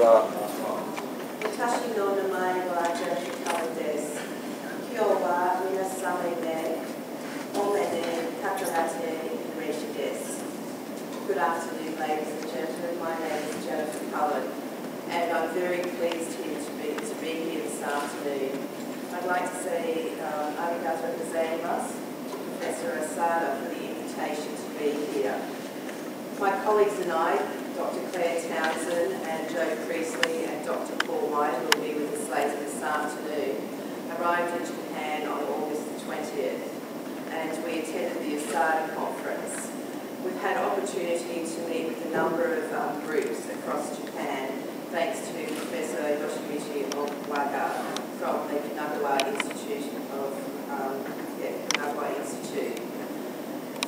は。私の名前は Jennifer Cullen です。今日は皆様でお目にかかって嬉しいです。Good afternoon, ladies and gentlemen. My name is Jennifer Cullen, and I'm very pleased to be here this afternoon. I'd like to say arigatou gozaimasu to Professor Asada for the invitation to be here. My colleagues and I, Dr. Claire Townsend and Joe Priestley and Dr. Paul White, who will be with us later this afternoon, arrived in Japan on August the 20th, and we attended the Asada conference. We've had opportunity to meet with a number of groups across Japan, thanks to Professor Yoshimichi Okawaga from the Kanagawa Institute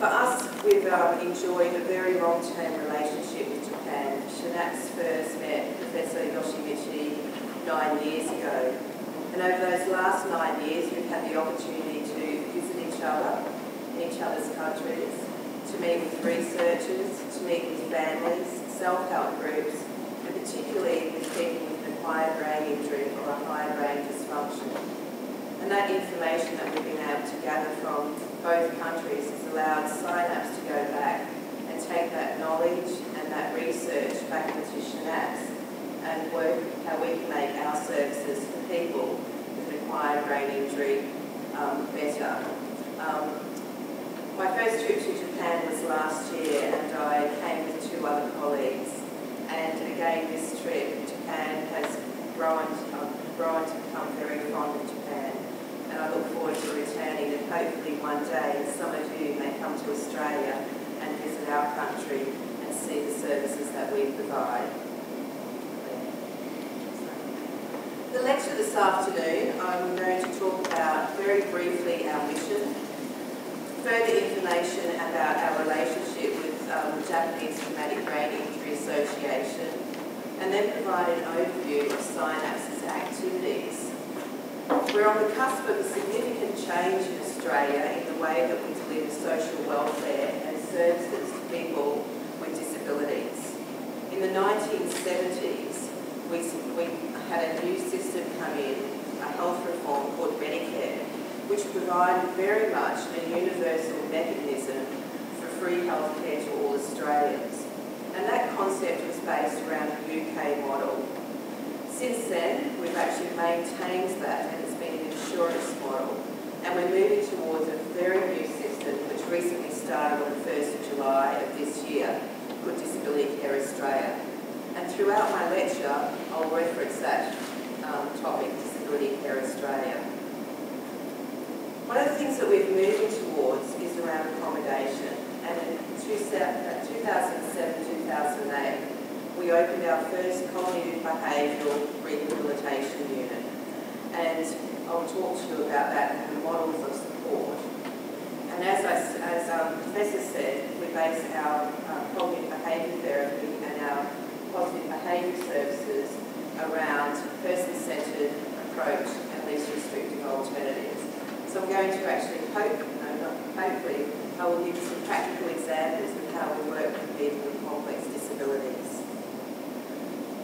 For us, we've enjoyed a very long-term relationship with Japan. SYNAPSE first met Professor Yoshimichi 9 years ago. And over those last 9 years, we've had the opportunity to visit each other in each other's countries, to meet with researchers, to meet with families, self-help groups, and particularly with people with an acquired brain injury or a higher brain dysfunction. And that information that we've been able to gather from both countries has allowed SYNAPSE to go back and take that knowledge and that research back into SYNAPSE and work how we can make our services for people with an acquired brain injury better. My first trip to Japan was last year, and I came with 2 other colleagues. And again, this trip, Japan has grown to become very fond of Japan. And I look forward to returning, and hopefully one day some of you may come to Australia and visit our country and see the services that we provide. The lecture this afternoon, I'm going to talk about very briefly our mission, further information about our relationship with the Japanese Traumatic Brain Injury Association, and then provide an overview of SYNAPSE's activities. We're on the cusp of a significant change in Australia in the way that we deliver social welfare and services to people with disabilities. In the 1970s, we had a new system come in, a health reform called Medicare, which provided very much a universal mechanism for free healthcare to all Australians. And that concept was based around the UK model. Since then, we've actually maintained that, and it's been an insurance model. And we're moving towards a very new system, which recently started on the 1st of July of this year, called Disability Care Australia. And throughout my lecture, I'll reference that topic, Disability Care Australia. One of the things that we're moving towards is around accommodation. And in 2007-2008, we opened our first Cognitive Behavioural Rehabilitation Unit. And I'll talk to you about that and the models of support. And as Professor said, we base our cognitive behaviour therapy and our positive behaviour services around person-centred approach and least restrictive alternatives. So I'm going to actually hopefully, I will give you some practical examples of how we work with people with complex disabilities.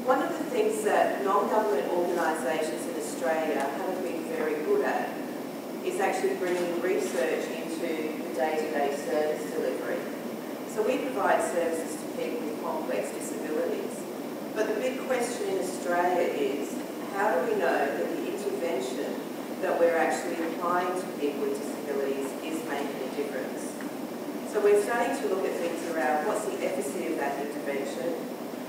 One of the things that non-government organisations in Australia haven't been very good at is actually bringing research into the day-to-day service delivery. So we provide services to people with complex disabilities. But the big question in Australia is, how do we know that the intervention that we're actually applying to people with disabilities is making a difference? So we're starting to look at things around what's the efficacy of that intervention,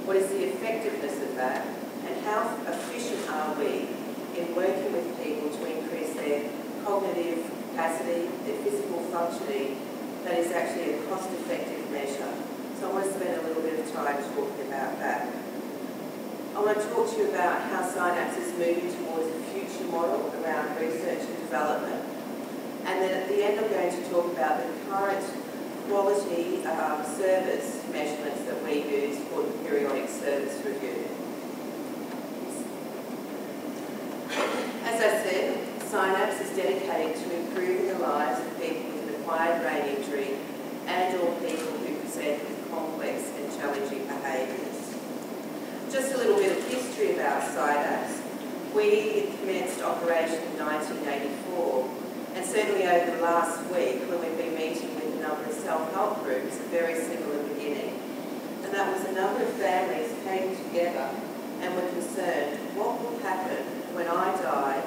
what is the effectiveness of that, and how efficient are we in working with people to increase their cognitive capacity, their physical functioning, that is actually a cost-effective measure. So I want to spend a little bit of time talking about that. I want to talk to you about how SYNAPSE is moving towards a future model around research and development. And then at the end I'm going to talk about the current quality service measurements that we use for the periodic service review. As I said, SYNAPSE is dedicated to improving the lives of people with an acquired brain injury and or people who present with complex and challenging behaviours. Just a little bit of history about SYNAPSE. We commenced operation in 1984, and certainly over the last week when we've been meeting with a number of self-help groups, a very similar beginning. And that was a number of families came together and were concerned, what will happen when I die?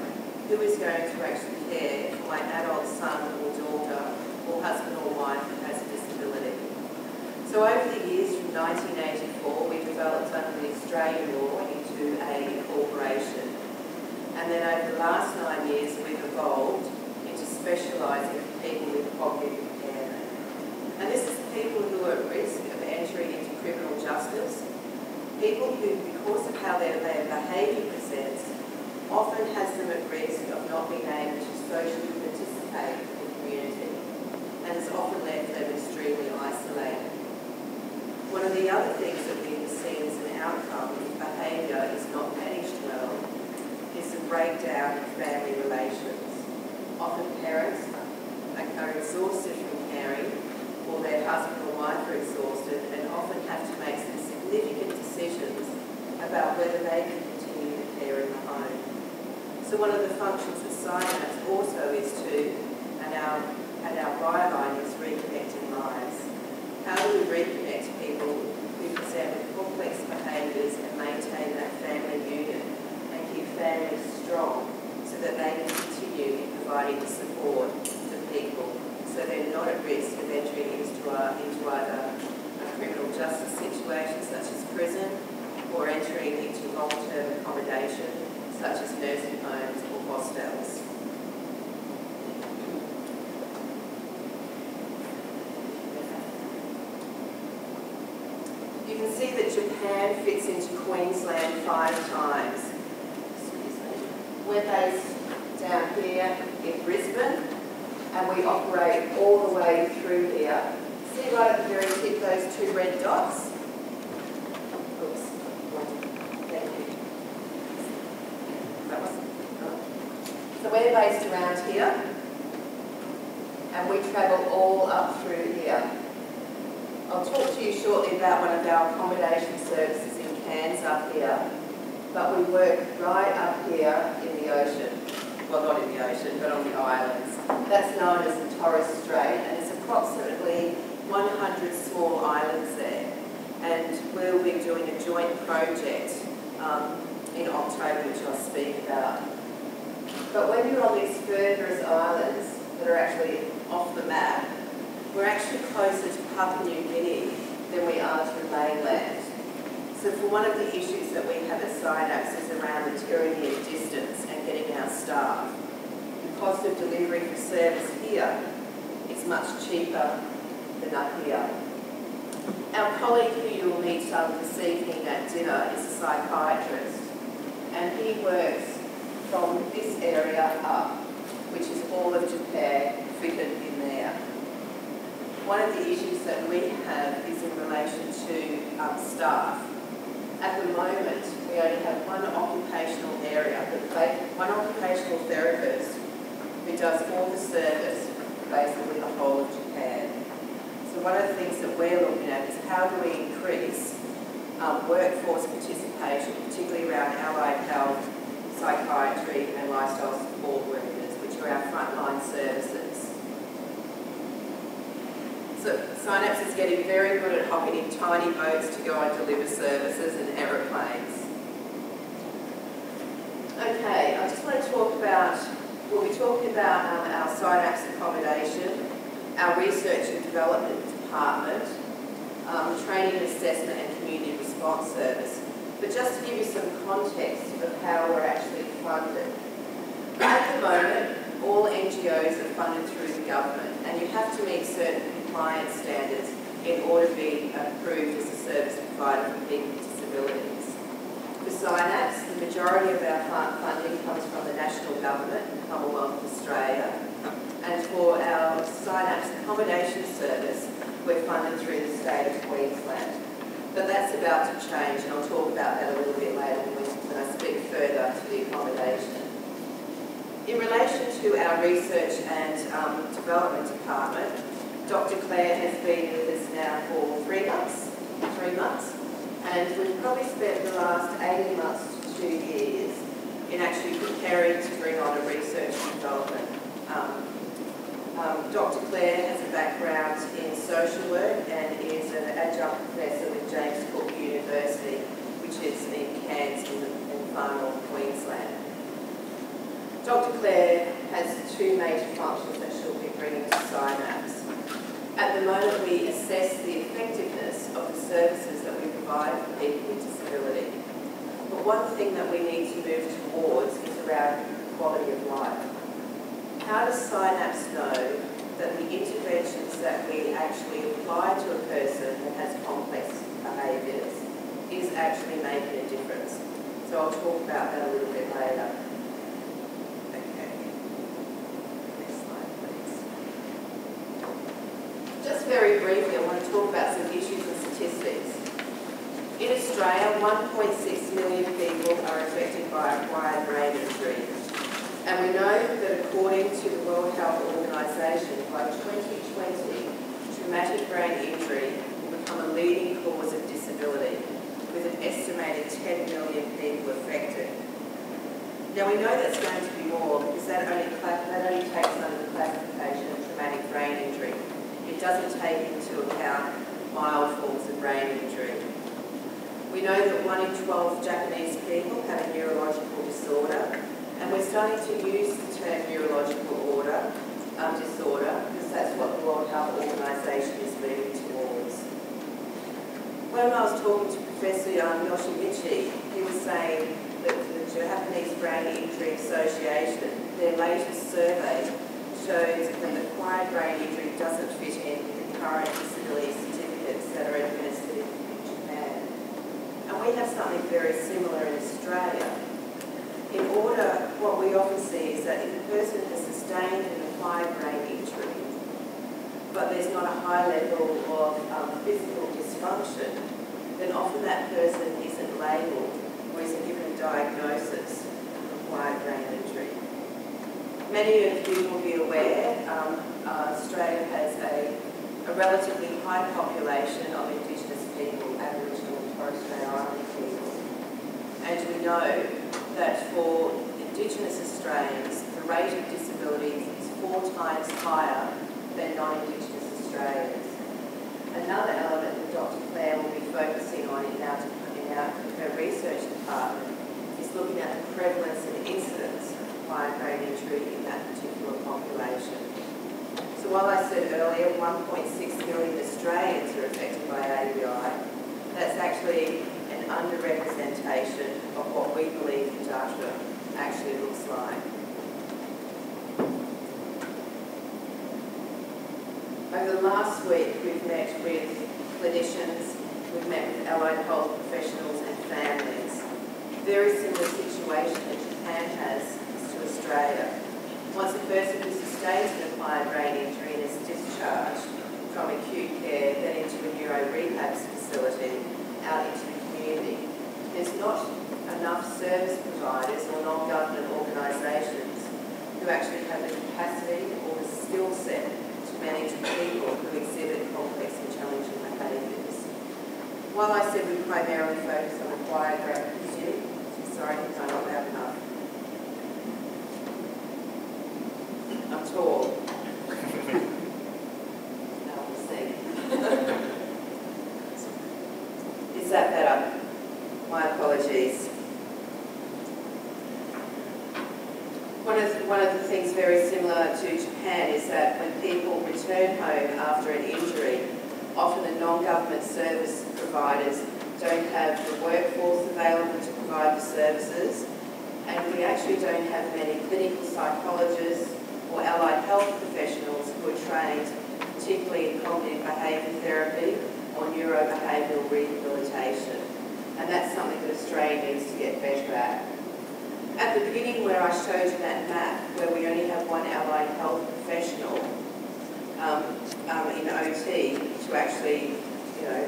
Who is going to actually care for my adult son or daughter or husband or wife who has a disability? So over the years from 1984, we developed under the Australian law into a corporation. And then over the last 9 years, we've evolved into specialising for people with cognitive impairment. And this is people who are at risk of entering into criminal justice, people who, because of how their behaviour presents, often has them at risk of not being able to socially participate in the community, and has often left them extremely isolated. One of the other things that we can see as an outcome if behaviour is not managed well is the breakdown in family relations. Often parents are exhausted from caring, or their husband or wife are exhausted, and often have to make some significant decisions about whether they can continue to care in the home. So one of the functions of SYNAPSE also is to, and our byline is reconnecting lives. How do we reconnect people who present with complex behaviours and maintain that family unit and keep families strong so that they can continue in providing the support to people so they're not at risk of entering into either a criminal justice situation such as prison or entering into long-term accommodation such as nursing homes or hostels. You can see that Japan fits into Queensland 5 times. We're based down here in Brisbane, and we operate all the way through here. See right at the very tip those 2 red dots? Oops. Thank you. So we're based around here, and we travel all up through here. I'll talk to you shortly about one of our accommodation services in Cairns up here, but we work right up here in the ocean. Well, not in the ocean, but on the islands. That's known as the Torres Strait, and it's approximately 100 small islands there. And we'll be doing a joint project in October, which I'll speak about. But when you're on these furthest islands that are actually off the map, we're actually closer to Papua New Guinea than we are to the mainland. So for one of the issues that we have at SYNAPSE is around the tyranny of distance and getting our staff. The cost of delivery for service here is much cheaper than up here. Our colleague who you will meet this evening at dinner is a psychiatrist, and he works from this area up, which is all of Japan fitted in there. One of the issues that we have is in relation to staff. At the moment, we only have one occupational area, one occupational therapist who does all the service, basically the whole of Japan. So one of the things that we're looking at is how do we increase workforce participation, particularly around allied health, psychiatry and lifestyle support workers, which are our frontline services. So SYNAPSE is getting very good at hopping in tiny boats to go and deliver services and aeroplanes. Okay, I just want to talk about, we'll be talking about our SYNAPSE accommodation, our research and development department, training and assessment and community response service. But just to give you some context of how we're actually funded. At the moment, all NGOs are funded through the government, and you have to meet certain compliance standards in order to be approved as a service provider for people with disabilities. For SYNAPSE, the majority of our funding comes from the national government and Commonwealth of Australia, and for our SYNAPSE accommodation service, we're funded through the state of Queensland. But that's about to change, and I'll talk about that a little bit later when I speak further to the accommodation. In relation to our research and development department, Dr. Claire has been with us now for 3 months. And we've probably spent the last 18 months to 2 years in actually preparing to bring on a research and development. Dr. Claire has a background in social work and is an adjunct professor with James Cook University, which is in Cairns in far north Queensland. Dr. Claire has 2 major functions that she'll be bringing to SYNAPSE. At the moment, we assess the effectiveness of the services that we provide for people with disability. But one thing that we need to move towards is around quality of life. How does SYNAPSE know that the interventions that we actually apply to a person that has complex behaviours is actually making a difference? So I'll talk about that a little bit later. Okay. Next slide, please. Just very briefly, I want to talk about some issues and statistics. In Australia, 1.6 million people are affected by acquired brain injury. And we know that according to the World Health Organisation, by 2020, traumatic brain injury will become a leading cause of disability, with an estimated 10 million people affected. Now we know that's going to be more because that only takes under the classification of traumatic brain injury. It doesn't take into account mild forms of brain injury. We know that 1 in 12 Japanese people have a neurological disorder, and we're starting to use the term neurological disorder because that's what the World Health Organisation is moving towards. When I was talking to Professor Yoshimichi, he was saying that the Japanese Brain Injury Association, their latest survey shows that acquired brain injury doesn't fit in with the current disability certificates that are administered in Japan. And we have something very similar in Australia. In order, what we often see is that if a person has sustained an acquired brain injury, but there's not a high level of physical dysfunction, then often that person isn't labelled or isn't given a diagnosis of acquired brain injury. Many of you will be aware Australia has a relatively high population of Indigenous people, Aboriginal and Torres Strait Islander people. And we know that for Indigenous Australians, the rate of disability is 4 times higher than non-Indigenous Australians. Another element that Dr. Claire will be focusing on in her research department is looking at the prevalence and incidence of acquired brain injury in that particular population. So while I said earlier 1.6 million Australians are affected by ABI, that's actually an underrepresentation of what we believe the data actually looks like. Over the last week, we've met with clinicians, we've met with allied health professionals and families. Very similar situation that Japan has to Australia. Once a person who sustains an acquired brain injury and is discharged from acute care, then into a neuro rehab facility, out into the community, there's not enough service providers or non-government organisations who actually have the capacity or the skill set to manage people who exhibit complex and challenging behaviours. While I said we primarily focus on acquired brain injury, sorry, I'm not loud enough. I'm tall. Now we'll see. Is that better? My apologies. One of the things very similar to Japan is that when people return home after an injury, often the non-government service providers don't have the workforce available to provide the services, and we actually don't have many clinical psychologists or allied health professionals who are trained, particularly in cognitive behavioural therapy or neurobehavioural rehabilitation. And that's something that Australia needs to get better at. At the beginning where I showed you that map, where we only have one allied health professional in OT to actually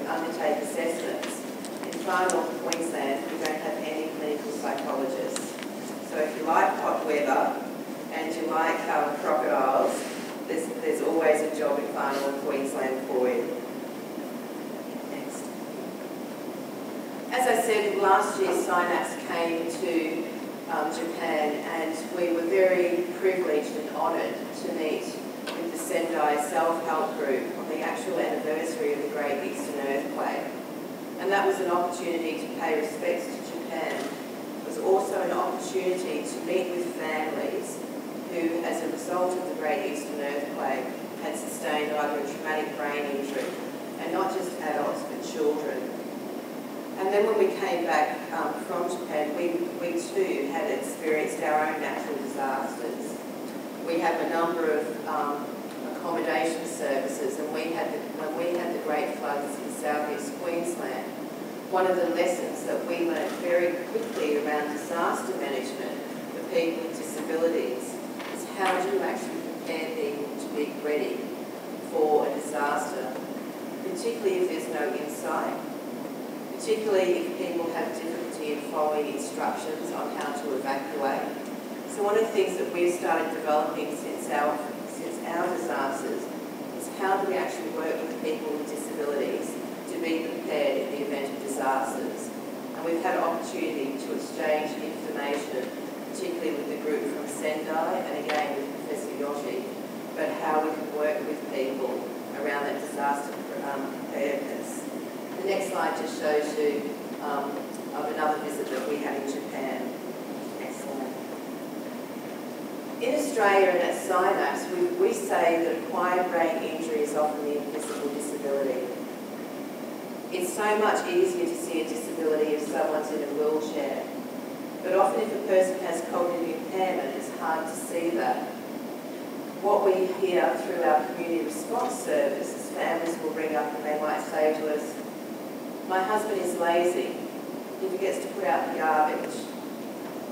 undertake assessments, in far north Queensland we don't have any clinical psychologists. So if you like hot weather and you like crocodiles, there's always a job in far north Queensland for you. Next. As I said, last year SYNAPSE came to Japan, and we were very privileged and honoured to meet with the Sendai self-help group on the actual anniversary of the Great Eastern Earthquake. And that was an opportunity to pay respects to Japan. It was also an opportunity to meet with families who, as a result of the Great Eastern Earthquake, had sustained either a traumatic brain injury, and not just adults but children. And then when we came back from Japan, we too had experienced our own natural disasters. We have a number of accommodation services, and when we had the great floods in southeast Queensland, one of the lessons that we learned very quickly around disaster management for people with disabilities is how do you actually prepare people to be ready for a disaster, particularly if there's no insight, particularly if people have difficulty in following instructions on how to evacuate. So one of the things that we've started developing since our disasters is how do we actually work with people with disabilities to be prepared in the event of disasters. And we've had an opportunity to exchange information, particularly with the group from Sendai and again with Professor Yoshi, about how we can work with people around that disaster preparedness. The next slide just shows you of another visit that we had in Japan. Next slide. In Australia and at SYNAPSE, we say that acquired brain injury is often the invisible disability. It's so much easier to see a disability if someone's in a wheelchair, but often if a person has cognitive impairment, it's hard to see that. What we hear through our community response service is families will ring up and they might say to us, my husband is lazy, he forgets to put out the garbage.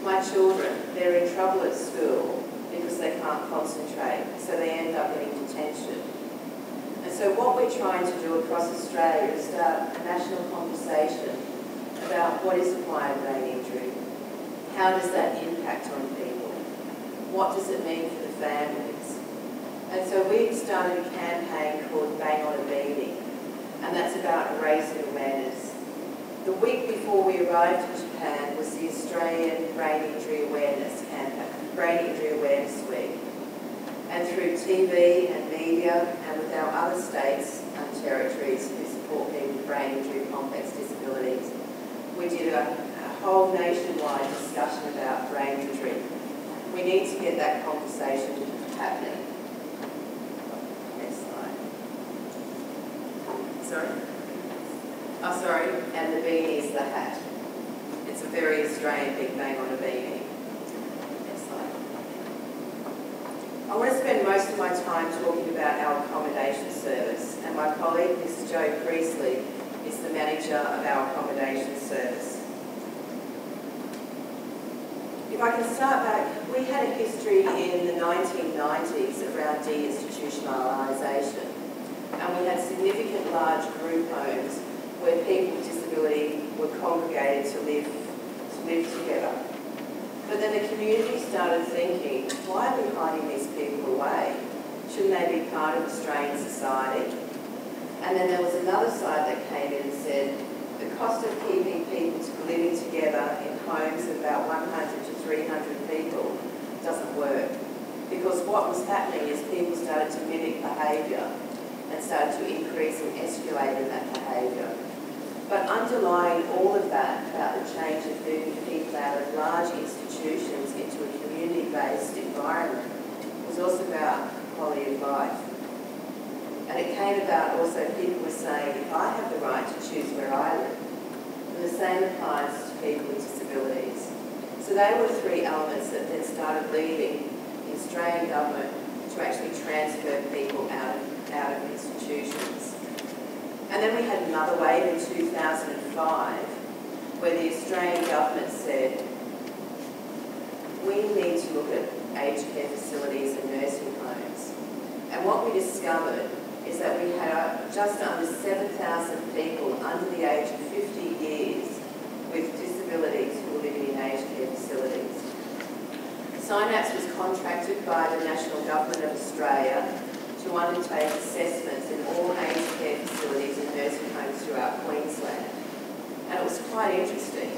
My children, they're in trouble at school because they can't concentrate, so they end up getting detention. And so what we're trying to do across Australia is start a national conversation about what is acquired brain injury, how does that impact on people, what does it mean for the families. And so we've started a campaign called Bang on a Beanie, and that's about raising awareness. The week before we arrived in Japan was the Australian Brain Injury Awareness campaign, Brain Injury Awareness Week. And through TV and media and with our other states and territories who support people with brain injury and complex disabilities, we did a whole nationwide discussion about brain injury. We need to get that conversation happening. Next slide. Sorry? Oh, sorry, and the beanie is the hat. It's a very Australian big bang on a beanie. Next slide. I want to spend most of my time talking about our accommodation service, and my colleague, Mrs. Jo Priestley, is the manager of our accommodation service. If I can start back, we had a history in the 1990s around deinstitutionalisation, and we had significant large group homes where people with disability were congregated to live together. But then the community started thinking, why are we hiding these people away? Shouldn't they be part of Australian society? And then there was another side that came in and said, the cost of keeping people living together in homes of about 100 to 300 people doesn't work. Because what was happening is people started to mimic behaviour and started to increase and escalate in that behaviour. But underlying all of that, about the change of moving people out of large institutions into a community-based environment, was also about quality of life. And it came about also people were saying, if I have the right to choose where I live, and the same applies to people with disabilities. So they were three elements that then started leading the Australian government to actually transfer people out of institutions. And then we had another wave in 2005 where the Australian government said, we need to look at aged care facilities and nursing homes. And what we discovered is that we had just under 7,000 people under the age of 50 years with disabilities who were living in aged care facilities. SYNAPSE was contracted by the National Government of Australia to undertake assessments in all aged care facilities and nursing homes throughout Queensland. And it was quite interesting.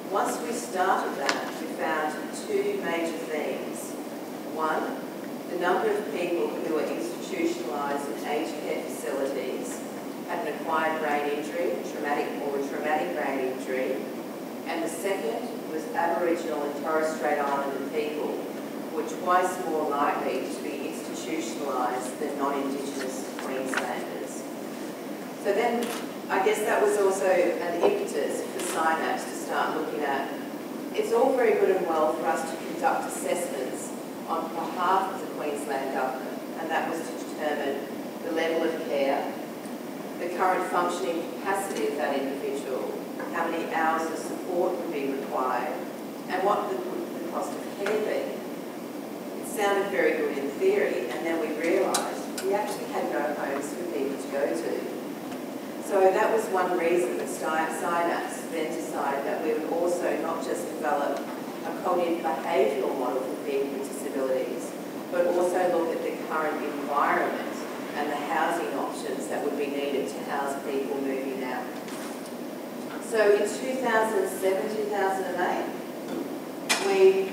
Once we started that, we found two major themes. One, the number of people who were institutionalised in aged care facilities had an acquired brain injury, traumatic brain injury. And the second was Aboriginal and Torres Strait Islander people were twice more likely to be institutionalised than non-Indigenous Queenslanders. So then, I guess that was also an impetus for SYNAPSE to start looking at. It's all very good and well for us to conduct assessments on behalf of the Queensland Government, and that was to determine the level of care, the current functioning capacity of that individual, how many hours of support would be required, and what would the cost of care be. It sounded very good in theory, and then we realised we actually had no homes for people to go to. So that was one reason that SYNAPSE then decided that we would also not just develop a cognitive behavioural model for people with disabilities, but also look at the current environment and the housing options that would be needed to house people moving out. So in 2007-2008, we,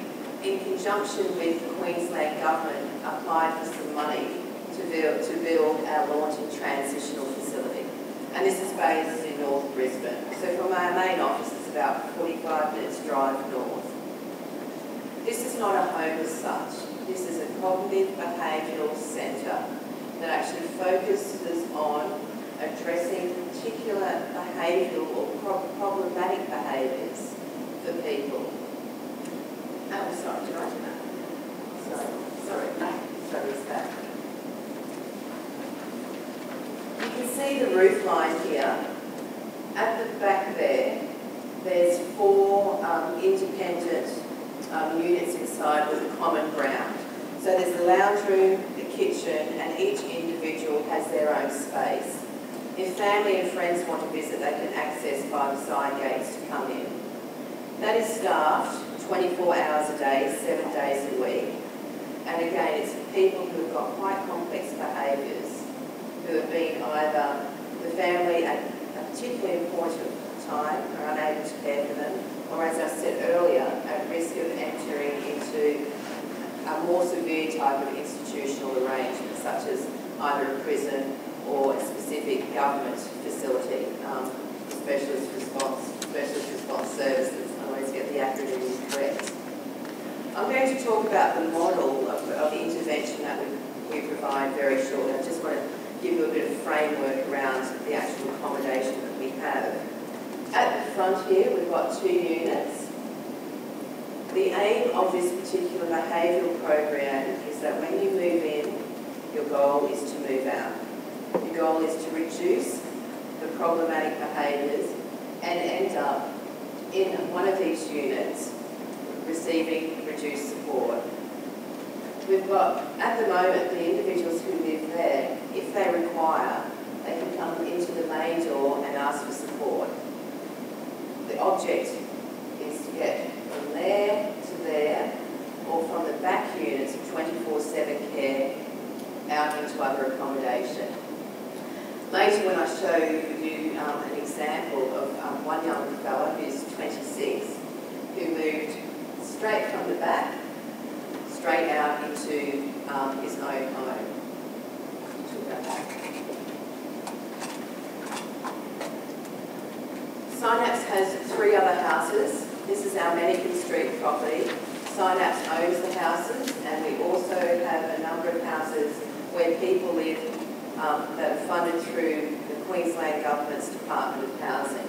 in conjunction with the Queensland Government, applied for some money to build our Launching Transitional Facility. And this is based in North Brisbane. So from our main office, it's about 45 minutes drive north. This is not a home as such. This is a cognitive behavioural centre that actually focuses on addressing particular behavioural or problematic behaviours for people. Oh, sorry, did I do that? Sorry, it's that. You can see the roof line here. At the back there's four independent units inside with a common ground. So there's the lounge room, the kitchen, and each individual has their own space. If family and friends want to visit, they can access by the side gates to come in. That is staffed 24 hours a day, 7 days a week. And again, it's people who have got quite complex behaviours, who have been either the family at a particularly important time are unable to care for them, or as I said earlier, at risk of entering into a more severe type of institutional arrangement, such as either a prison or a specific government facility, specialist response services. I always get the acronym correct. I'm going to talk about the model of the intervention that we provide very shortly. I just want to give you a bit of framework around the actual accommodation that we have. At the front here, we've got 2 units. The aim of this particular behavioural program is that when you move in, your goal is to move out. Your goal is to reduce the problematic behaviours and end up in one of these units receiving reduced support. We've got, at the moment, the individuals who live there, if they require, they can come into the main door and ask for support. The object is to get from there to there, or from the back units of 24/7 care out into other accommodation. Later, when I show you an example of one young fellow who's 26, who moved straight from the back, straight out into his own home. SYNAPSE has 3 other houses. This is our Mannequin Street property. SYNAPSE owns the houses, and we also have a number of houses where people live that are funded through the Queensland Government's Department of Housing.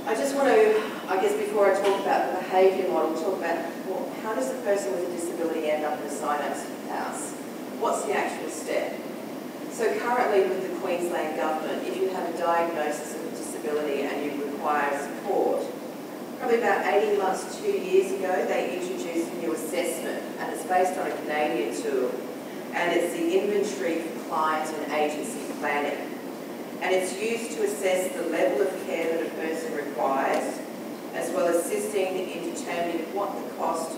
I just want to, I guess before I talk about the behaviour model, talk about, well, how does a person with a disability end up in a SYNAPSE house? What's the actual step? So currently with the Queensland Government, if you have a diagnosis of a disability and you require support, probably about 18 months, 2 years ago, they introduced a new assessment, and it's based on a Canadian tool, and it's the Inventory for Client and Agency Planning. And it's used to assess the level of care that a person requires, as well as assisting in determining what the cost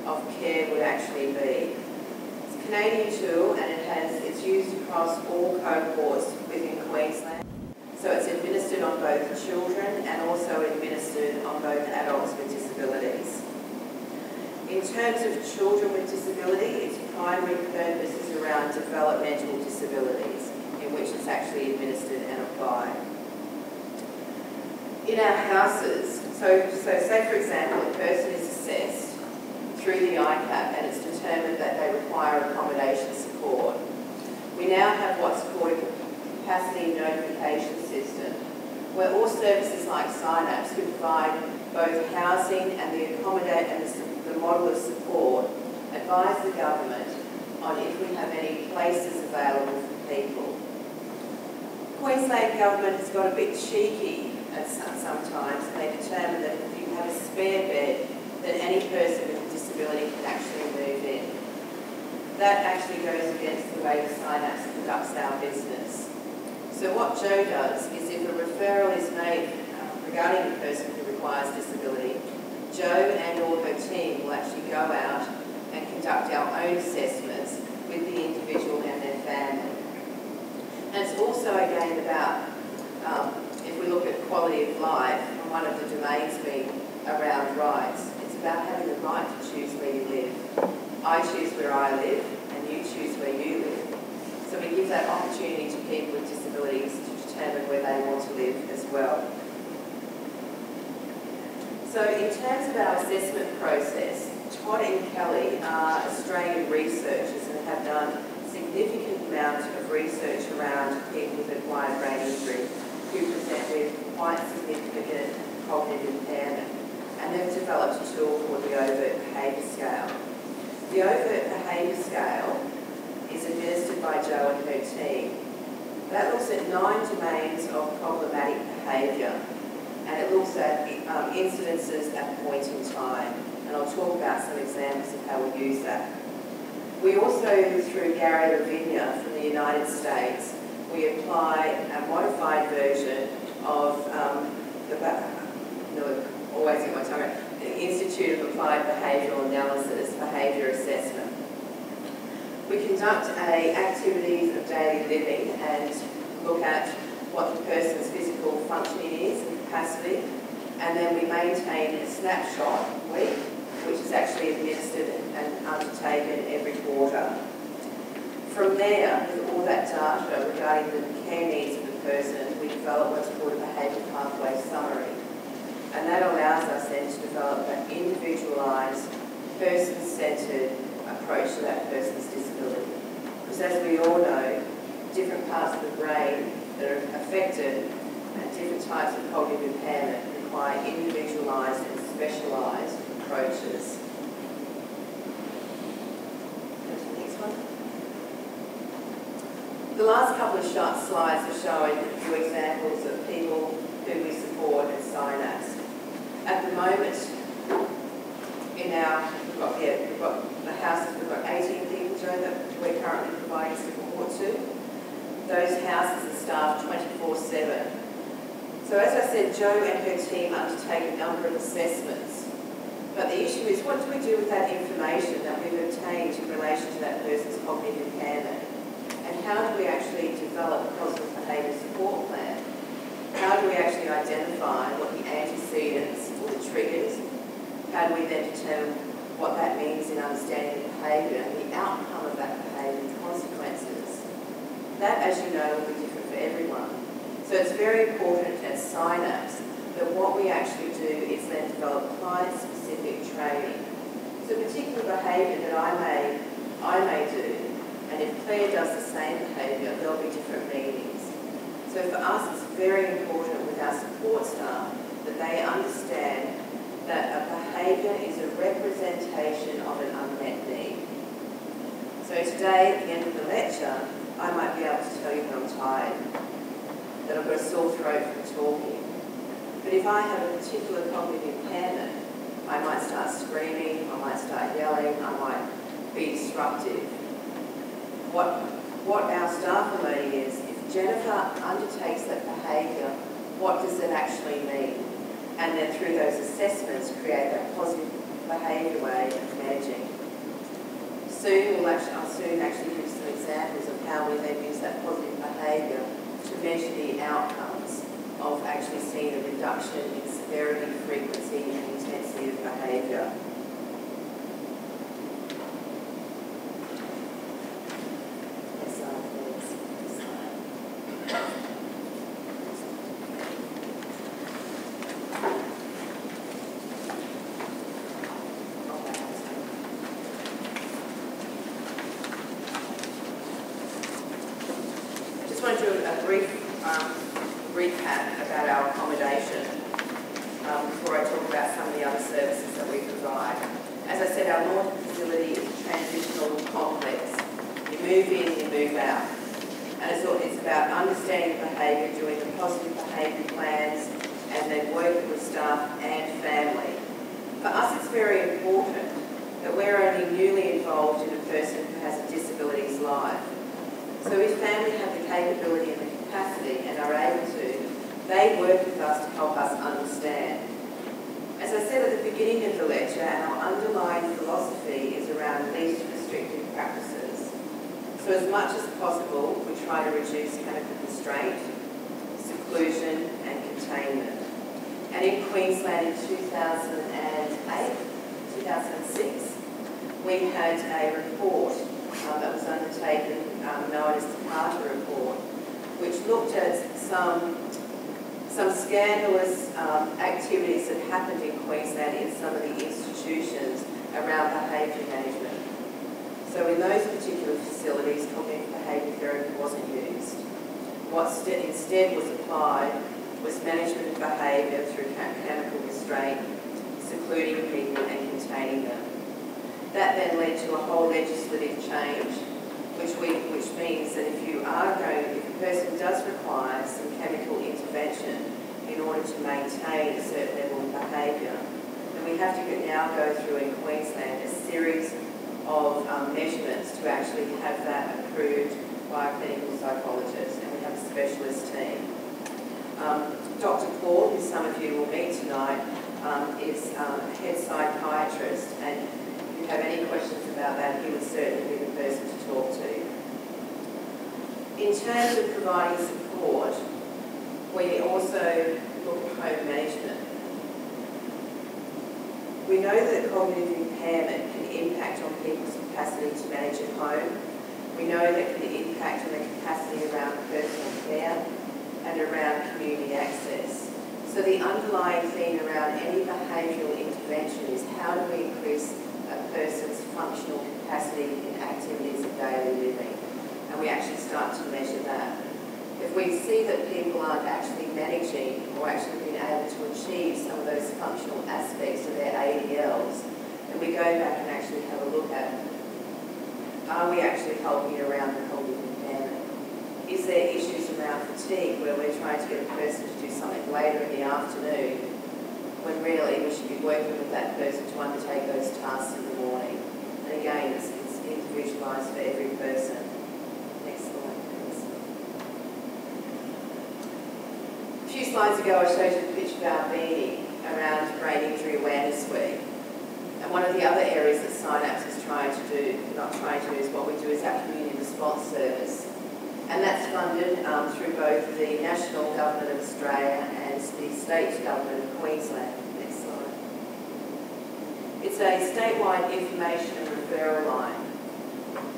of care would actually be. It's a Canadian tool, and it it's used across all cohorts within Queensland. So it's administered on both children and also administered on both adults with disabilities. In terms of children with disability, its primary purpose is around developmental disabilities, in which it's actually administered and applied. In our houses, so say for example, a person is assessed through the ICAP and it's determined that they require accommodation support. We now have what's called a capacity notification system, where all services like SYNAPSE can provide both housing and the model of support, advise the government on if we have any places available for people. Queensland government has got a bit cheeky sometimes, and they determine that if you have a spare bed, then any person with a disability can actually move in. That actually goes against the way SYNAPSE conducts our business. So what Joe does is if a referral is made regarding a person who requires disability, Joe and or her team will actually go out and conduct our own assessments with the individual and their family. And it's also again about, if we look at quality of life, and one of the domains being around rights, it's about having the right to choose where you live. I choose where I live, and you choose where you live. So we give that opportunity to people with disabilities to determine where they want to live as well. So in terms of our assessment process, Todd and Kelly are Australian researchers and have done significant amount of research around people with acquired brain injury who present with quite significant cognitive impairment. And they've developed a tool called the Overt Behaviour Scale. The Overt Behaviour Scale is administered by Jo and her team. That looks at 9 domains of problematic behaviour, and it looks at incidences at a point in time. And I'll talk about some examples of how we use that. We also, through Gary Lavinia from the United States, we apply a modified version of the Institute of Applied Behavioural Analysis, Behaviour Assessment. We conduct activities of daily living and look at what the person's physical functioning is and capacity, and then we maintain a snapshot week, which is actually administered and undertaken every quarter. From there, with all that data regarding the care needs of the person, we develop what's called a behaviour pathway summary. And that allows us then to develop an individualised, person-centred approach to that person's disability. Because as we all know, different parts of the brain that are affected and different types of cognitive impairment require individualised and specialised approaches. Go to the next one. The last couple of slides are showing a few examples of people who we support at SYNAPSE. At the moment, we've got the houses, we've got 18 people, Joe, that we're currently providing support to. Those houses are staffed 24/7. So as I said, Jo and her team undertake a number of assessments. But the issue is, what do we do with that information that we've obtained in relation to that person's cognitive impairment? And how do we actually develop a positive behaviour support plan? How do we actually identify what the antecedents or the triggers? How do we then determine what that means in understanding the behaviour and the outcome of that behaviour and consequences? That, as you know, will be different for everyone. So it's very important at SYNAPSE that what we actually do is then develop client-specific training. So a particular behaviour that I may do, and if Claire does the same behaviour, there'll be different meanings. So for us, it's very important with our support staff that they understand that a behaviour is a representation of an unmet need. So today, at the end of the lecture, I might be able to tell you that I'm tired, that I've got a sore throat from talking. But if I have a particular cognitive impairment, I might start screaming, I might start yelling, I might be disruptive. What our staff are learning is, if Jennifer undertakes that behaviour, what does it actually mean? And then through those assessments, create that positive behaviour way of managing. I'll soon actually give some some examples of how we then use that positive behaviour to measure the outcomes of actually seeing a reduction in severity, frequency and intensity of behaviour. I just want to do a brief recap about our accommodation before I talk about some of the other services that we provide. As I said, our North facility is a transitional complex. You move in, you move out. And it's about understanding behaviour, doing the positive behaviour plans, and then working with staff and family. For us, it's very important that we're only newly involved in a person who has a disability's life. So if family have the capability and the capacity and are able to, they work with us to help us understand. As I said at the beginning of the lecture, our underlying philosophy is around least restrictive practices. So as much as possible, we try to reduce chemical constraint, seclusion and containment. And in Queensland in 2008, 2006, we had a report that was undertaken known as the Carter Report, which looked at some scandalous activities that happened in Queensland in some of the institutions around behaviour management. So in those particular facilities, cognitive behaviour therapy wasn't used. What instead was applied was management of behaviour through chemical restraint, secluding people and containing them. That then led to a whole legislative change, which means that if a person does require some chemical intervention in order to maintain a certain level of behaviour, then we have to now go through in Queensland a series of measurements to actually have that approved by a clinical psychologist, and we have a specialist team. Dr. Paul, who some of you will meet tonight, is a head psychiatrist, and if you have any questions about that, he would certainly be the person to talk to. In terms of providing support, we also look at home management. We know that cognitive impairment can impact on people's capacity to manage at home. We know that it can impact on the capacity around personal care and around community access. So the underlying theme around any behavioural intervention is how do we increase a person's functional capacity in activities of daily living. And we actually start to measure that. If we see that people aren't actually managing or actually being able to achieve some of those functional aspects of their ADLs, then we go back and actually have a look at, are we actually helping around the cognitive impairment? Is there issues around fatigue where we're trying to get a person to do something later in the afternoon when really we should be working with that person to undertake those tasks in the morning? And again, it's individualised for every person. Next slide, please. A few slides ago I showed you the picture of our meeting around Brain Injury Awareness Week. And one of the other areas that SYNAPSE is is what we do is our community response service. And that's funded through both the National Government of Australia and the State Government of Queensland. Next slide. It's a statewide information and referral line.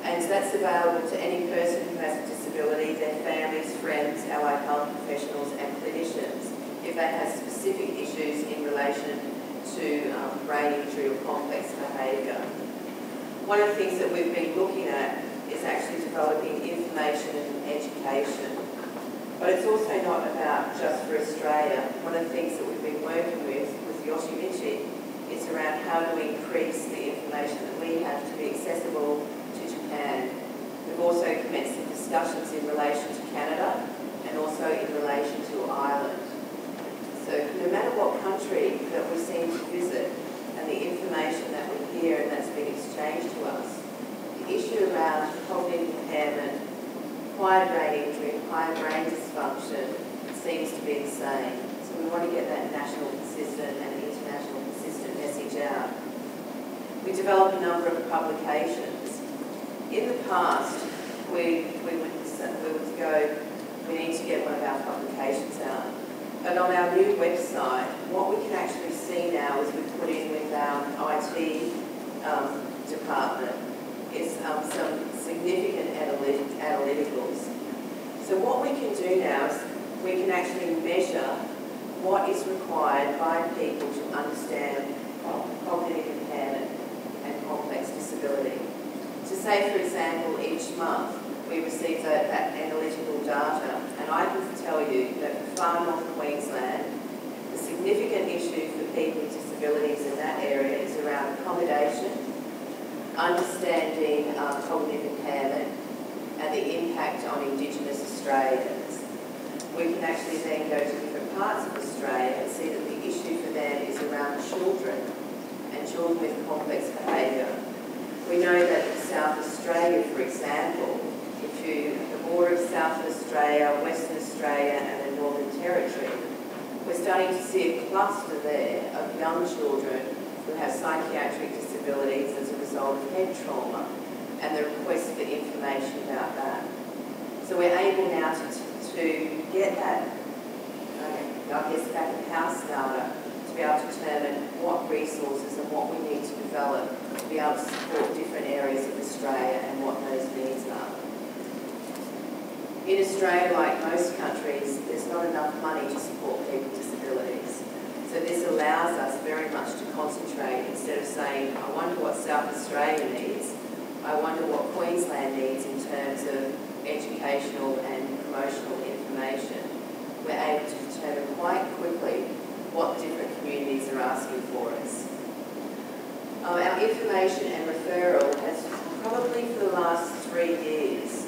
And that's available to any person who has a disability, their families, friends, allied health professionals and clinicians if they have specific issues in relation to brain injury or complex behaviour. One of the things that we've been looking at is actually developing information and education. But it's also not about just for Australia. One of the things that we've been working with Yoshimichi is around how do we increase the information that we have to be accessible to Japan. We've also commenced some discussions in relation to Canada and also in relation to Ireland. So no matter what country that we seem to visit and the information that we hear and that's been exchanged to us, the issue around cognitive impairment, acquired brain injury, acquired brain dysfunction seems to be the same. So we want to get that national consistent and international consistent message out. We develop a number of publications. In the past, we would go, we need to get one of our publications out. But on our new website, what we can actually see now is we put in with our IT department is some significant analyticals. So what we can do now is we can actually measure what is required by people to understand cognitive impairment and complex disability. So say, for example, each month we receive that analytical data, and I can tell you that for far north Queensland, the significant issue for people with disabilities in that area is around accommodation, understanding cognitive impairment, and the impact on Indigenous Australians. We can actually then go to different parts of Australia and see that the issue for them is around children and children with complex behaviour. We know that in South Australia, for example, the border of South Australia, Western Australia and the Northern Territory, we're starting to see a cluster there of young children who have psychiatric disabilities as a result of head trauma and the request for information about that. So we're able now to get that, I guess, back of house data to be able to determine what resources and what we need to develop to be able to support different areas of Australia and what those needs are. In Australia, like most countries, there's not enough money to support people with disabilities. So this allows us very much to concentrate, instead of saying, I wonder what South Australia needs, I wonder what Queensland needs in terms of educational and promotional information. We're able to determine quite quickly what different communities are asking for us. Our information and referral has probably for the last 3 years.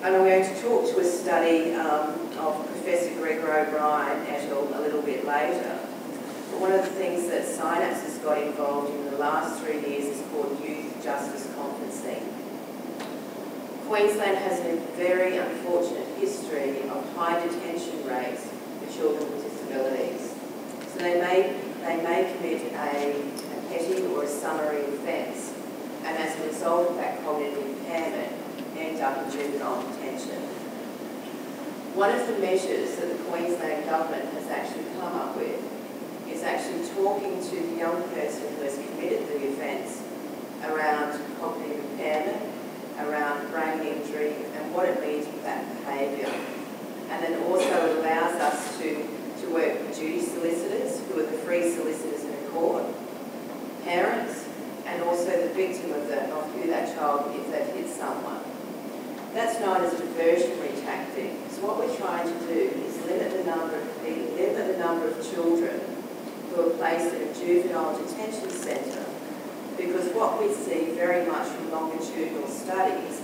And I'm going to talk to a study of Professor Gregor O'Brien et al. A little bit later. But one of the things that SYNAPSE has got involved in the last 3 years is called Youth Justice Conferencing. Queensland has a very unfortunate history of high detention rates for children with disabilities. So they may commit a petty or a summary offence, and as a result of that cognitive impairment, end up in juvenile detention. One of the measures that the Queensland government has actually come up with is actually talking to the young person who has committed the offence around cognitive impairment, around brain injury, and what it means for that behaviour. And then also it allows us to work with duty solicitors, who are the free solicitors in a court, parents, and also the victim of who that child, if they've hit someone. That's known as a diversionary tactic. So what we're trying to do is limit the number of children who are placed in a juvenile detention centre, because what we see very much from longitudinal studies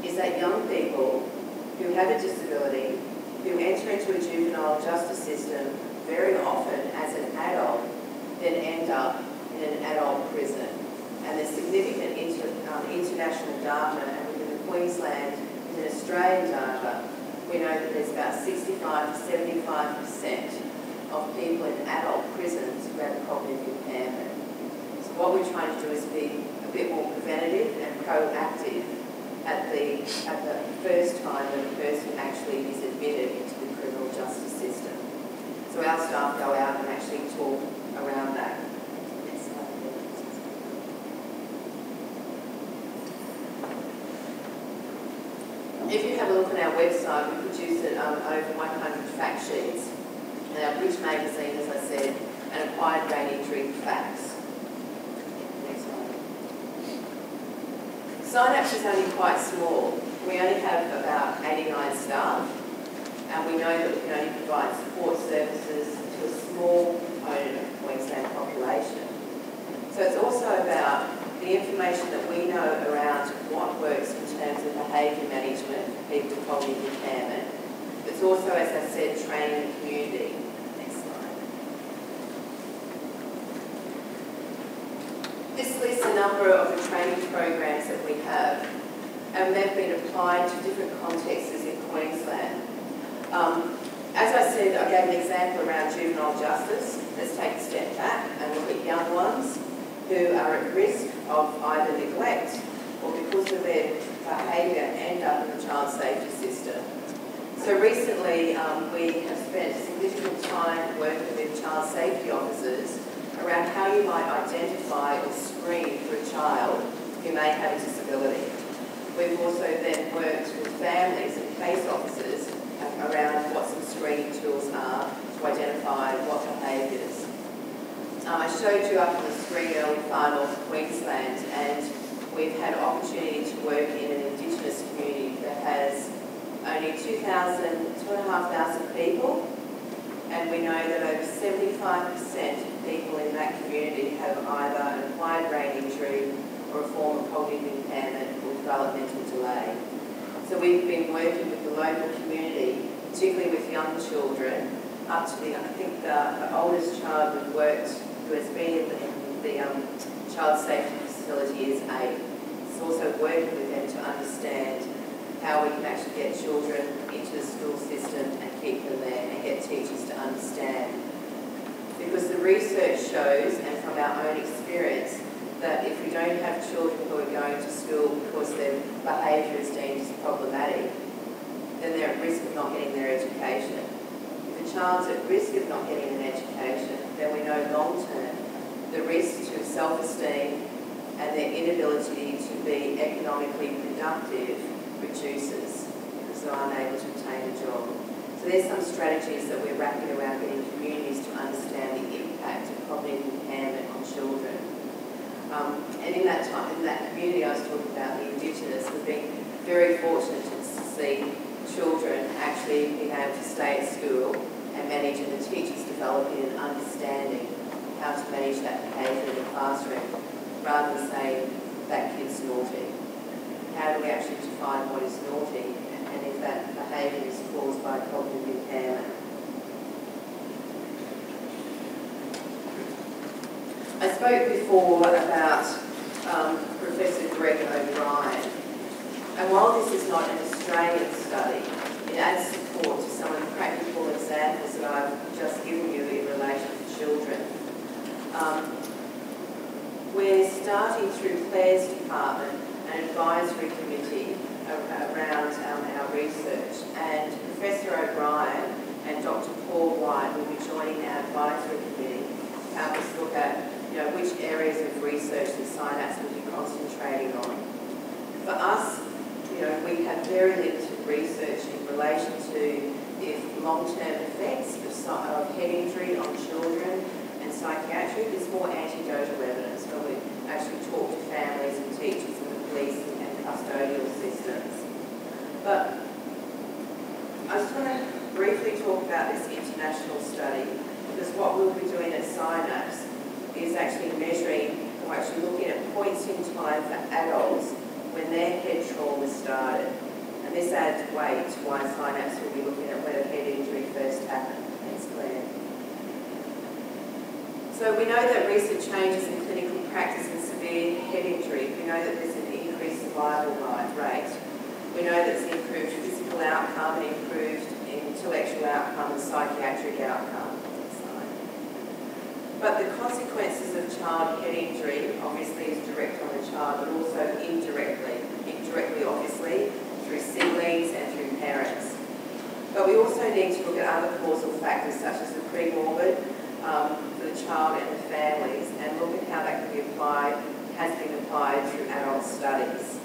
is that young people who have a disability, who enter into a juvenile justice system very often as an adult, then end up in an adult prison. And there's significant international data, and within Queensland and Australian data, we know that there's about 65 to 75% of people in adult prisons who have cognitive impairment. So what we're trying to do is be a bit more preventative and proactive at the first time that a person actually is admitted into the criminal justice system. So our staff go out and actually talk around that. If you have a look on our website, we produced over 100 fact sheets. And our Bridge magazine, as I said, and acquired brain injury facts. Next one. SYNAPSE is only quite small. We only have about 89 staff, and we know that we can only provide support services to a small component of the Queensland population. So it's also about the information that we know around what works in terms of behaviour management for people with cognitive impairment. It's also, as I said, training the community. Next slide. This lists a number of the training programs that we have, and they've been applied to different contexts in Queensland. As I said, I gave an example around juvenile justice. Let's take a step back and look at young ones who are at risk of either neglect or because of their behaviour end up in the child safety system. So recently we have spent significant time working with child safety officers around how you might identify or screen for a child who may have a disability. We've also then worked with families and case officers around what some screening tools are to identify what behaviours. I showed you up on the screen early far north Queensland, and we've had an opportunity to work in an Indigenous community that has only 2,500 people, and we know that over 75% of people in that community have either an acquired brain injury or a form of cognitive impairment or developmental delay. So we've been working with the local community, particularly with young children, up to I think the oldest child we've worked, who has been in the child safety facility, is 8. It's also working with them to understand how we can actually get children into the school system and keep them there and get teachers to understand. Because the research shows, and from our own experience, that if we don't have children who are going to school because their behaviour is deemed as problematic, then they're at risk of not getting their education. If a child's at risk of not getting an education, then we know long term the risk to self-esteem and their inability to be economically productive reduces because they're unable to obtain a job. So there's some strategies that we're wrapping around getting communities to understand the impact of cognitive impairment on children. And in that community I was talking about, the Indigenous, we've been very fortunate to see children actually being able to stay at school and manage, and the teachers developing an understanding how to manage that behaviour in the classroom, rather than saying that kid's naughty. How do we actually define what is naughty, and if that behaviour is caused by cognitive impairment? I spoke before about Professor Greg O'Brien, and while this is not an Australian study, it adds support to some of the practical examples that I've just given you in relation to children. We're starting through Claire's department an advisory committee around our research, and Professor O'Brien and Dr. Paul White will be joining our advisory committee to help us look at which areas of research that SYNAPSE will be concentrating on. For us, we have very limited research in relation to the long-term effects of head injury on children and psychiatry. There's more anecdotal evidence when we actually talk to families and teachers and the police and custodial systems. But I just want to briefly talk about this international study, because what we'll be doing at SYNAPSE is actually measuring, or actually looking at points in time for adults when their head trauma started. And this adds weight to why SYNAPSE will be looking at when a head injury first happened. Thanks, Claire. So we know that recent changes in clinical practice in severe head injury, we know that there's an increased survival rate. We know that it's improved physical outcome and improved intellectual outcome and psychiatric outcome. But the consequences of child head injury obviously is direct on the child, but also indirectly obviously, through siblings and through parents. But we also need to look at other causal factors such as the premorbid for the child and the families, and look at how that can be applied, has been applied through adult studies.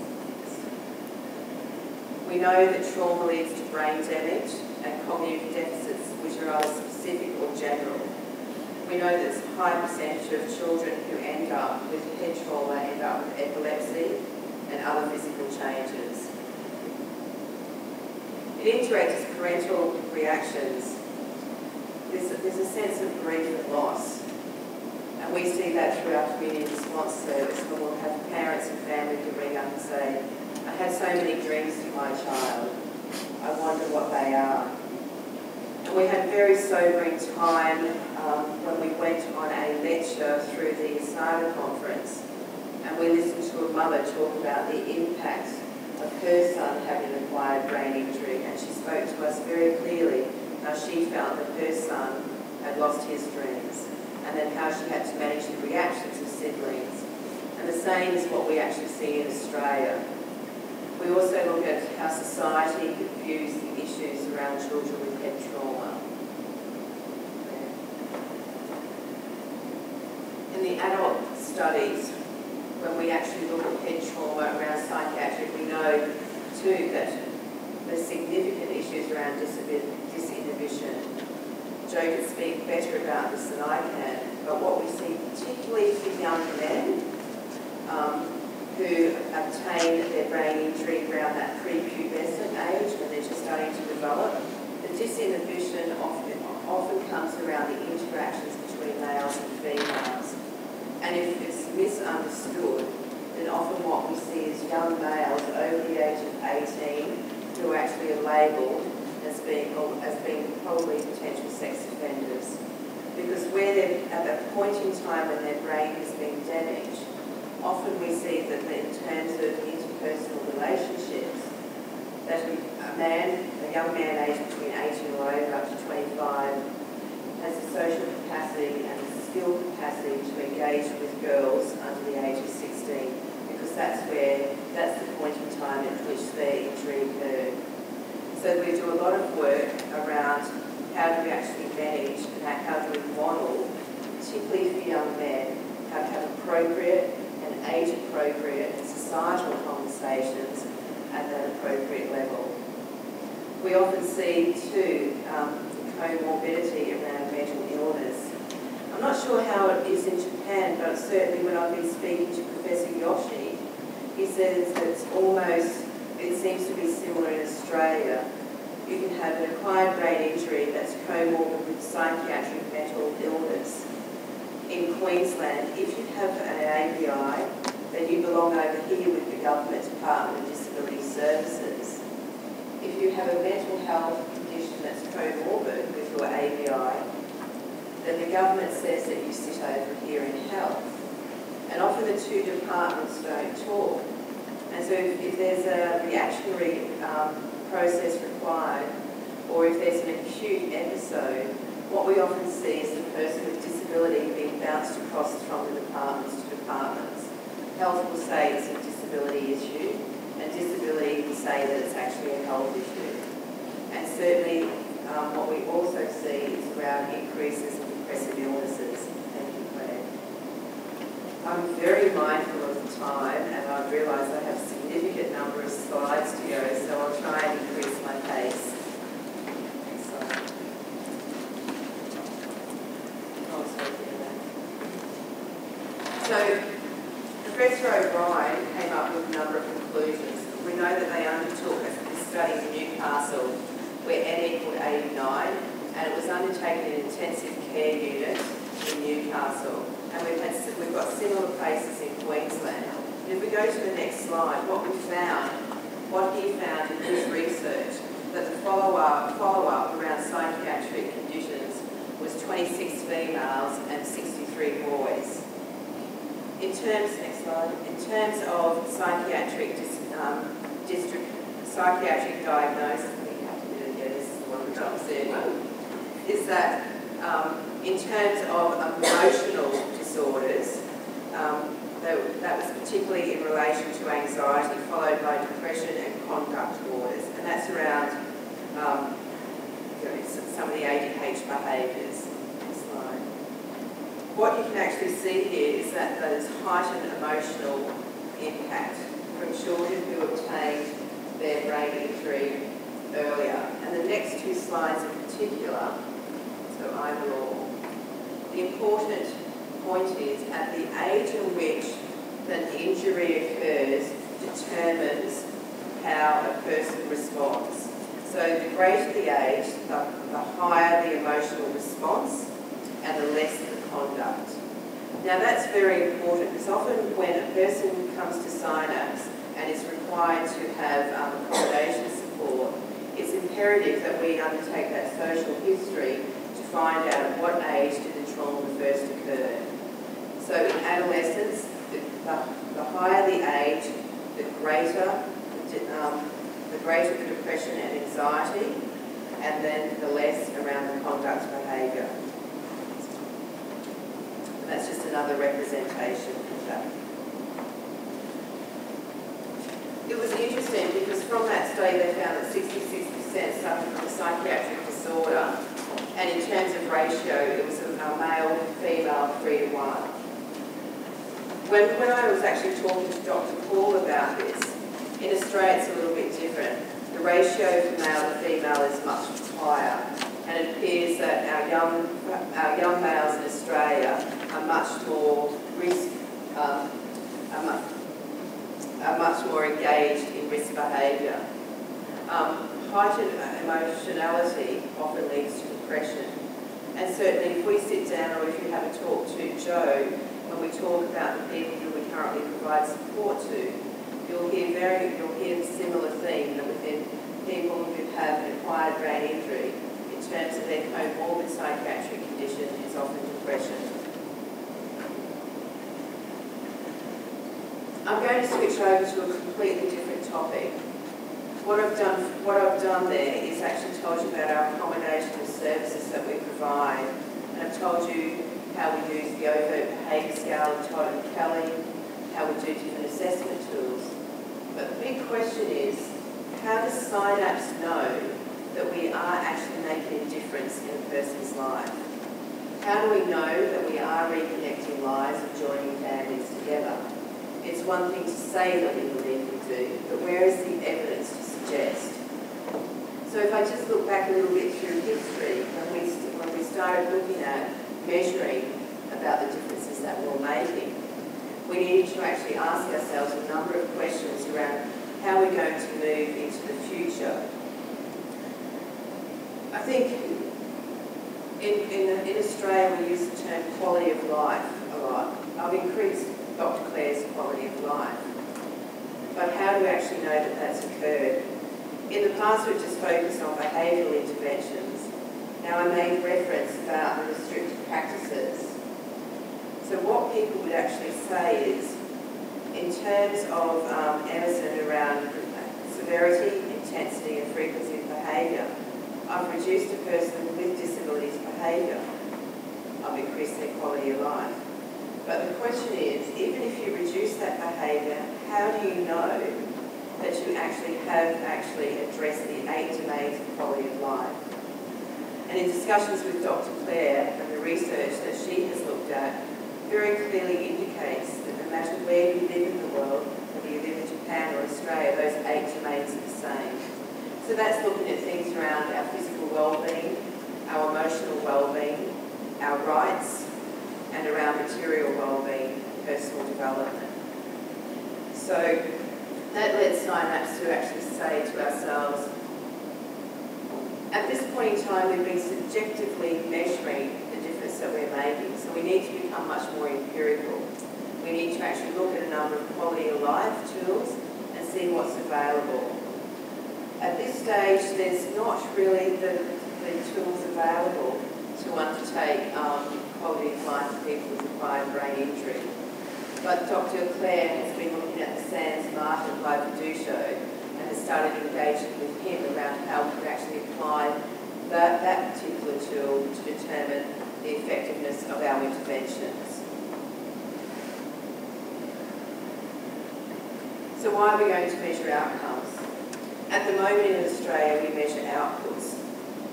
We know that trauma leads to brain damage and cognitive deficits, which are either specific or general. We know that it's a high percentage of children who end up with head trauma end up with epilepsy and other physical changes. It interacts with parental reactions. There's a sense of grief and loss. And we see that through our community response service, when we'll have parents and family to ring up and say, I had so many dreams for my child. I wonder what they are. And we had very sobering time when we went on a lecture through the ASAGA conference, and we listened to a mother talk about the impact of her son having an acquired brain injury, and she spoke to us very clearly how she felt that her son had lost his dreams, and then how she had to manage the reactions of siblings. And the same is what we actually see in Australia. We also look at how society views the issues around children with head trauma. In the adult studies, when we actually look at head trauma around psychiatric, we know too that there's significant issues around disinhibition. Jo can speak better about this than I can, but what we see particularly for young men who obtain their brain injury around that prepubescent age when they're just starting to develop, the disinhibition often comes around the interactions between males and females. And if it's misunderstood, then often what we see is young males over the age of 18 who actually are labelled as being probably potential sex offenders. Because where they're at that point in time when their brain has been damaged, often we see that in terms of interpersonal relationships, that a young man aged between 18 or over up to 25 has the social capacity and the skill capacity to engage with girls under the age of 16, because that's the point in time at which their injury occurred. So we do a lot of work around how do we actually manage and how do we model, particularly for young men, how to have appropriate and age-appropriate and societal conversations at that appropriate level. We often see too comorbidity around mental illness. I'm not sure how it is in Japan, but certainly when I've been speaking to Professor Yoshi, he says that it seems to be similar in Australia. You can have an acquired brain injury that's comorbid with psychiatric mental illness. In Queensland, if you have an ABI, then you belong over here with the Government Department of Disability Services. If you have a mental health condition that's comorbid with your ABI, then the government says that you sit over here in health. And often the two departments don't talk. And so if there's a reactionary process required, or if there's an acute episode, what we often see is the person with disability being bounced across from the departments to departments. Health will say it's a disability issue, and disability will say that it's actually a health issue. And certainly what we also see is around increases in depressive illnesses. Thank you, Claire. I'm very mindful of the time, and I realise I have a significant number of slides to go, so I'll try and increase my pace. So, Professor O'Brien came up with a number of conclusions. We know that they undertook a study in Newcastle where N equaled 89, and it was undertaken in an intensive care unit in Newcastle. And we've got similar places in Queensland. And if we go to the next slide, what he found in his research, that the follow-up around psychiatric conditions was 26 females and 63 boys. In terms of psychiatric diagnosis, this is the one which I'm saying, is that in terms of emotional disorders, that was particularly in relation to anxiety, followed by depression and conduct disorders, and that's around some of the ADH behaviours. What you can actually see here is that there's heightened emotional impact from children who obtained their brain injury earlier. And the next two slides in particular, so overall, the important point is at the age in which an injury occurs determines how a person responds. So the greater the age, the higher the emotional response and the less the conduct. Now that's very important because often when a person comes to SYNAPSE and is required to have accommodation support, it's imperative that we undertake that social history to find out at what age did the trauma first occur. So in adolescence, the higher the age, the greater the depression and anxiety, and then the less around the conduct behaviour. That's just another representation of that. interesting because from that study they found that 66% suffered from a psychiatric disorder, and in terms of ratio it was a male, female 3-to-1. When I was actually talking to Dr. Paul about this, in Australia it's a little bit different. The ratio for male to female is much higher, and it appears that our young males in Australia are much more are much more engaged in risk behaviour. Heightened emotionality often leads to depression, and certainly if we sit down or if you have a talk to Joe, when we talk about the people who we currently provide support to, you'll hear a similar theme that within people who have an acquired brain injury, in terms of their comorbid psychiatric condition, is often depression. I'm going to switch over to a completely different topic. What I've done there is actually told you about our accommodation and services that we provide, and I've told you how we use the overt behaviour scale of Todd and Kelly, how we do different assessment tools. But the big question is, how does SYNAPSE know that we are actually making a difference in a person's life? How do we know that we are reconnecting lives and joining families together? It's one thing to say that we believe we do, but where is the evidence to suggest? So if I just look back a little bit through history, when we started looking at measuring about the differences that we're making, we needed to actually ask ourselves a number of questions around how we're going to move into the future. I think in Australia we use the term quality of life a lot. I've increased Dr. Clare's quality of life. But how do we actually know that that's occurred? In the past we've just focused on behavioural interventions. Now I made reference about the restrictive practices. So what people would actually say is, in terms of Emerson around severity, intensity and frequency of behaviour, I've reduced a person with disabilities behaviour. I've increased their quality of life. But the question is, even if you reduce that behaviour, how do you know that you actually have addressed the 8 domains of quality of life? And in discussions with Dr. Clare and the research that she has looked at, very clearly indicates that no matter where you live in the world, whether you live in Japan or Australia, those 8 domains are the same. So that's looking at things around our physical well-being, our emotional well-being, our rights, and around material well-being and personal development. So that led SYNAPSE to actually say to ourselves, at this point in time we've been subjectively measuring the difference that we're making, so we need to become much more empirical. We need to actually look at a number of quality of life tools and see what's available. At this stage there's not really the tools available to undertake quality of life for people with acquired brain injury. But Dr. Clare has been looking at the Sans Martin by Fiducio and has started engaging with him around how we can actually apply that particular tool to determine the effectiveness of our interventions. So why are we going to measure outcomes? At the moment in Australia we measure outputs.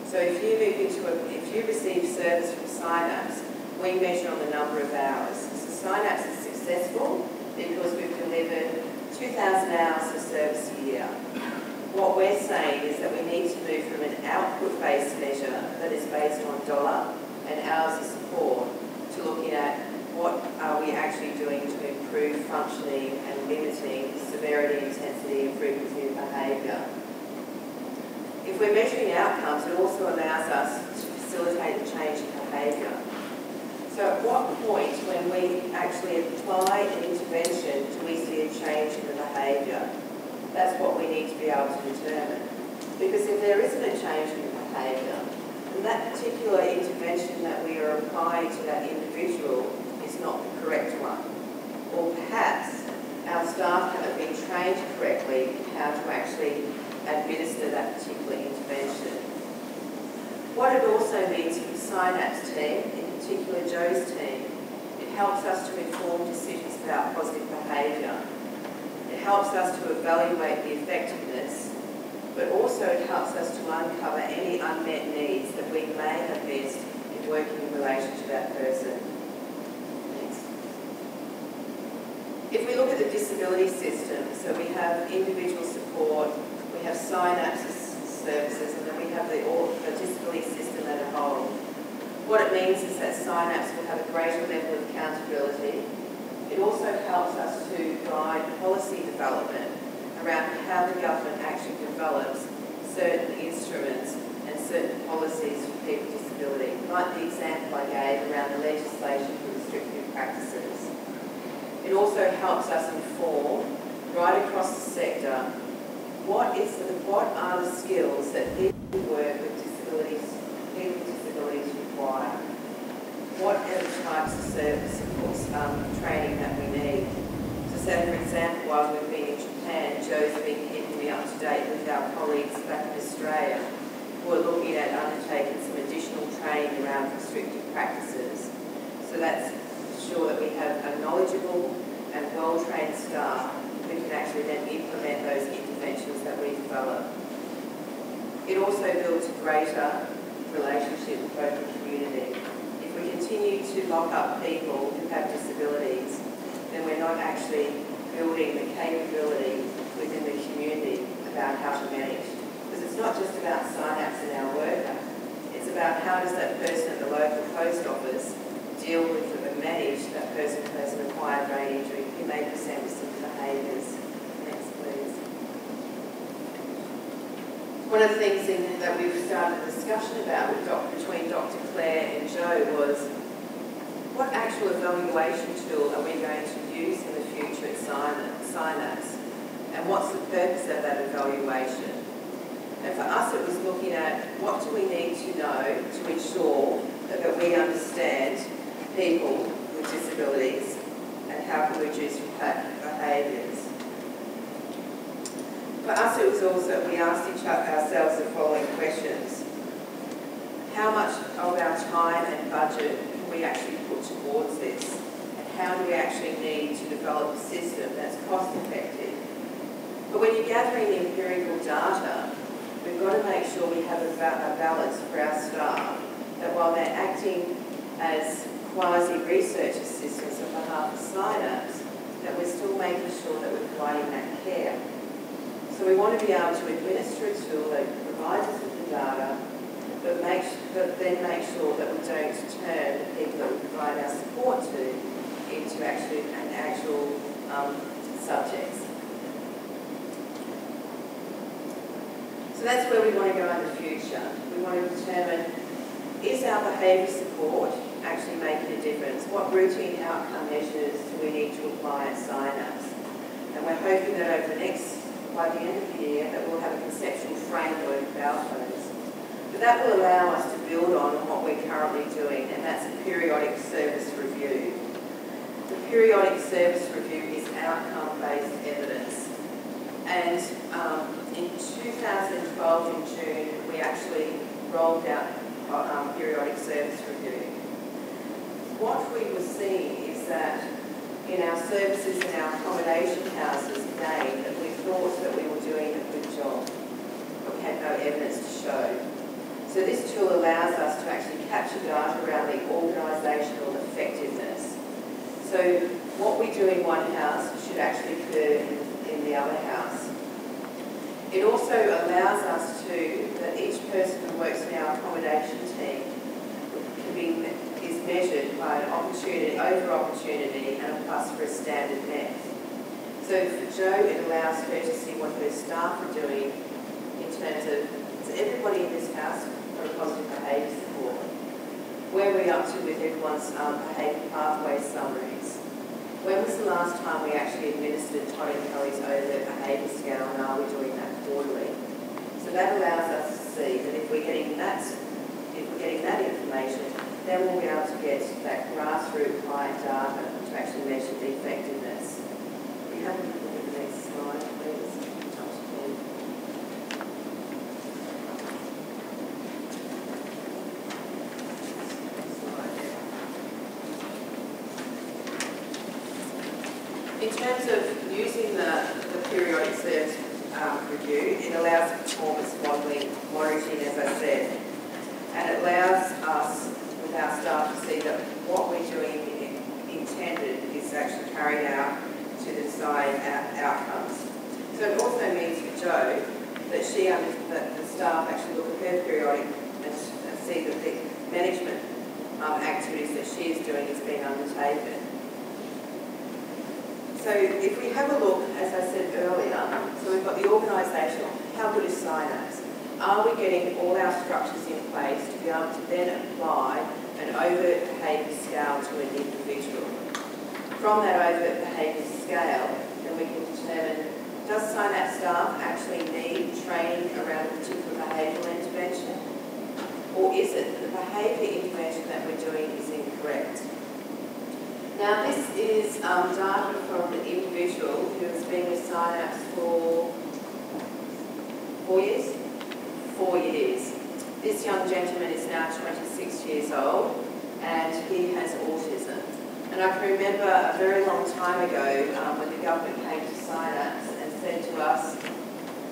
So if you receive service from SYNAPSE, we measure on the number of hours. So SYNAPSE is successful because we've delivered 2,000 hours of service a year. What we're saying is that we need to move from an output-based measure that is based on dollar and hours of support to looking at what are we actually doing to improve functioning and limiting severity, intensity and frequency of behaviour. If we're measuring outcomes, it also allows us to facilitate the change in behaviour. So at what point when we actually apply an intervention do we see a change in the behaviour? That's what we need to be able to determine. Because if there isn't a change in the behaviour, then that particular intervention that we are applying to that individual is not the correct one. Or perhaps our staff haven't been trained correctly in how to actually administer that particular intervention. What it also means for the SYNAPSE team, in particular Joe's team, it helps us to inform decisions about positive behaviour. It helps us to evaluate the effectiveness, but also it helps us to uncover any unmet needs that we may have missed in working in relation to that person. Next. If we look at the disability system, so we have individual support, we have SYNAPSE services, and then we have the disability system as a whole. What it means is that SYNAPSE will have a greater level of accountability. It also helps us to guide policy development around how the government actually develops certain instruments and certain policies for people with disability, like the example I gave around the legislation for restrictive practices. It also helps us inform, right across the sector, what are the skills that people who work with disabilities require? What are the types of service training that we need? So say, for example, while we've been in Japan, Joe's been keeping me up to date with our colleagues back in Australia who are looking at undertaking some additional training around restrictive practices. So that's ensure that we have a knowledgeable and well-trained staff who can actually then implement those interventions that we develop. It also builds a greater relationship with both the community. If we continue to lock up people who have disabilities, then we're not actually building the capability within the community about how to manage. Because it's not just about SYNAPSE and our worker, it's about how does that person at the local post office deal with and manage that person who has an acquired brain injury who may present with some behaviours. Next, please. One of the things that we've started a discussion about between Dr. Claire and Joe was what actual evaluation tool are we going to use in the future at SYNAPSE, and what's the purpose of that evaluation? And for us it was looking at what do we need to know to ensure that we understand people with disabilities and how can we reduce behaviours. For us it was also, we asked ourselves the following questions. How much of our time and budget can we actually put towards this? And how do we actually need to develop a system that's cost effective? But when you're gathering the empirical data, we've got to make sure we have a balance for our staff, that while they're acting as quasi-research assistants on behalf of SYNAPSE, that we're still making sure that we're providing that care. So we want to be able to administer a tool that provides us with the data, but then make sure that we don't turn the people that we provide our support to into actual subjects. So that's where we want to go in the future. We want to determine, is our behaviour support actually making a difference? What routine outcome measures do we need to apply at SYNAPSE? And we're hoping that by the end of the year, that we'll have a conceptual framework about those. But that will allow us to build on what we're currently doing, and that's a periodic service review. The periodic service review is outcome-based evidence. And in 2012, in June, we actually rolled out periodic service review. What we were seeing is that in our services in our accommodation houses, again, that we thought that we were doing a good job, but we had no evidence to show. So this tool allows us to actually capture data around the organisational effectiveness. So what we do in one house should actually occur in the other house. It also allows us that each person who works in our accommodation team is measured by an over opportunity and a plus for a standard net. So for Jo, it allows her to see what her staff are doing in terms of, so everybody in this house got a positive behaviour support. Where are we up to with everyone's behaviour pathway summaries? When was the last time we actually administered Todd and Kelly's over behaviour scale, and are we doing that quarterly? So that allows us to see that if we're getting that information, then we'll be able to get that grassroots client data to actually measure the effectiveness. We have a look at the next slide, please. In terms of using the periodic service review, it allows performance modelling, monitoring, as I said, and it allows us, with our staff, to see that what we're doing intended is actually carried out to the desired outcomes. So it also means for Jo that that the staff actually look at her periodic and see that the management activities that she is doing is being undertaken. So if we have a look, as I said earlier, so we've got the organisational, how good is SYNAPSE? Are we getting all our structures in place to be able to then apply an overt behaviour scale to an individual? From that overt behaviour scale, then we can determine, does SYNAPSE staff actually need training around a particular behavioural intervention? Or is it that the behaviour intervention that we're doing is incorrect? Now this is data from an individual who has been with SYNAPSE for 4 years? 4 years. This young gentleman is now 26 years old and he has autism. And I can remember a very long time ago when the government came to SYNAPSE and said to us,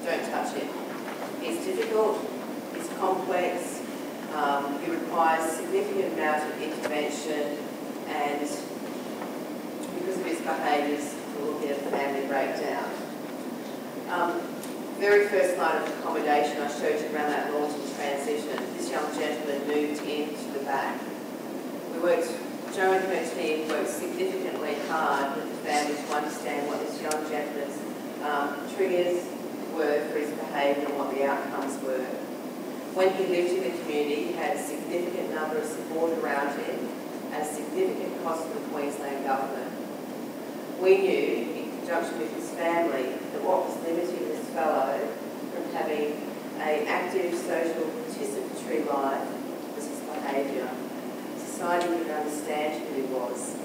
don't touch him. He's difficult, he's complex, he requires significant amount of intervention, and because of his behaviours, we're looking at family breakdown. Very first line of accommodation I showed you around that launching transition, this young gentleman moved into the back. Jo and her team worked significantly hard with the family to understand what this young gentleman's triggers were for his behaviour and what the outcomes were. When he lived in the community, he had a significant number of support around him and a significant cost to the Queensland government. We knew, in conjunction with his family, that what was limiting this fellow from having an active social participatory life was his behaviour. Society didn't understand who he was.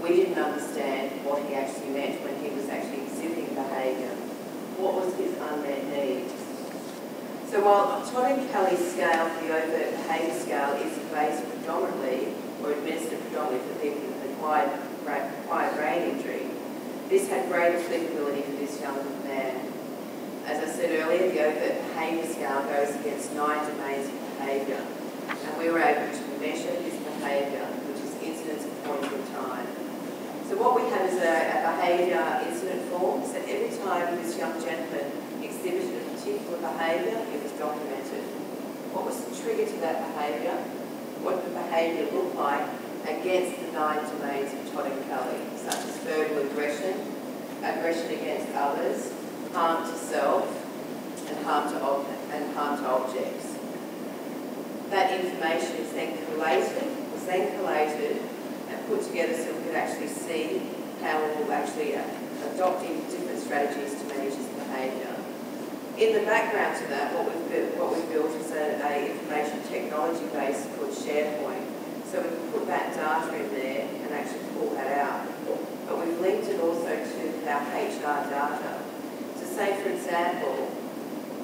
We didn't understand what he actually meant when he was actually exhibiting behaviour. What was his unmet need? So while Todd and Kelly's scale for the overt behaviour scale is based predominantly, or administered predominantly for people with acquired brain injury, this had great applicability for this young man. As I said earlier, the overt behaviour scale goes against 9 domains of behaviour, and we were able to measure his behaviour, which is incidence at point in time. So what we have is a behaviour incident form, so every time this young gentleman exhibited a particular behaviour, it was documented. What was the trigger to that behaviour? What did the behaviour look like against the 9 domains of Todd and Kelly, such as verbal aggression, aggression against others, harm to self, and harm to objects. That information was then collated and put together so we could actually see how we will actually adopting different strategies to manage his behaviour. In the background to that, what we've built is a information technology base called SharePoint. So we can put that data in there and actually pull that out. But we've linked it also to our HR data. So say, for example,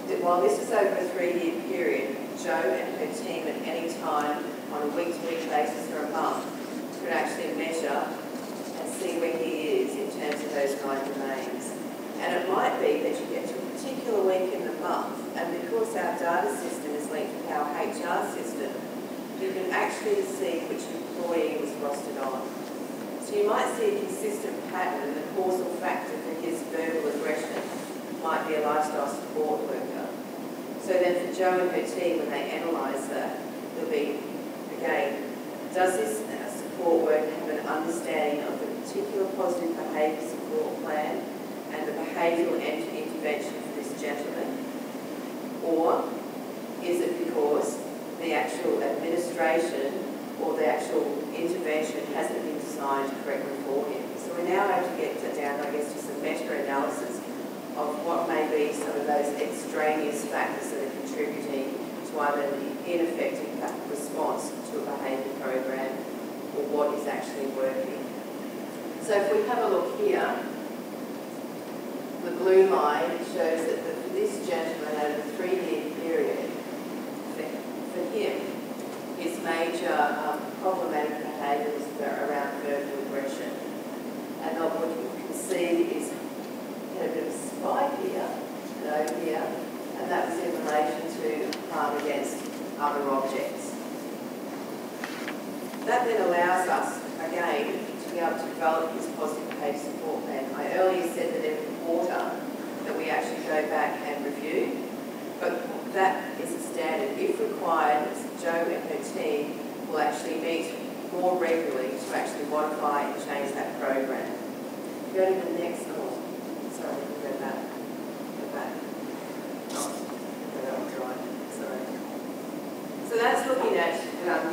that while this is over a 3-year period, Jo and her team at any time on a week-to-week basis or a month could actually measure and see where he is in terms of those 9 domains. And it might be that you get to a particular week in the month, and because our data system is linked with our HR system, you can actually see which employee was rostered on. So you might see a consistent pattern, and the causal factor for his verbal aggression might be a lifestyle support worker. So then for Jo and her team, when they analyse that, there'll be, again, does this support worker have an understanding of the particular positive behaviour support plan and the behavioural intervention for this gentleman? Or is it because the actual administration or the actual intervention hasn't been designed correctly for him? So we're now able to get down, I guess, to some meta-analysis of what may be some of those extraneous factors that are contributing to either the ineffective response to a behaviour program or what is actually working. So if we have a look here, the blue line shows that for this gentleman over a 3-year period, for him, his major problematic behaviour was around verbal aggression. And what you can see is That then allows us, again, to be able to develop this positive behaviour support plan. I earlier said that every quarter that we actually go back and review, but that is a standard. If required, Jo and her team will actually meet more regularly to actually modify and change that program. Go to the next one. Sorry, go back. Go back. Oh, that was right. Sorry. So that's looking at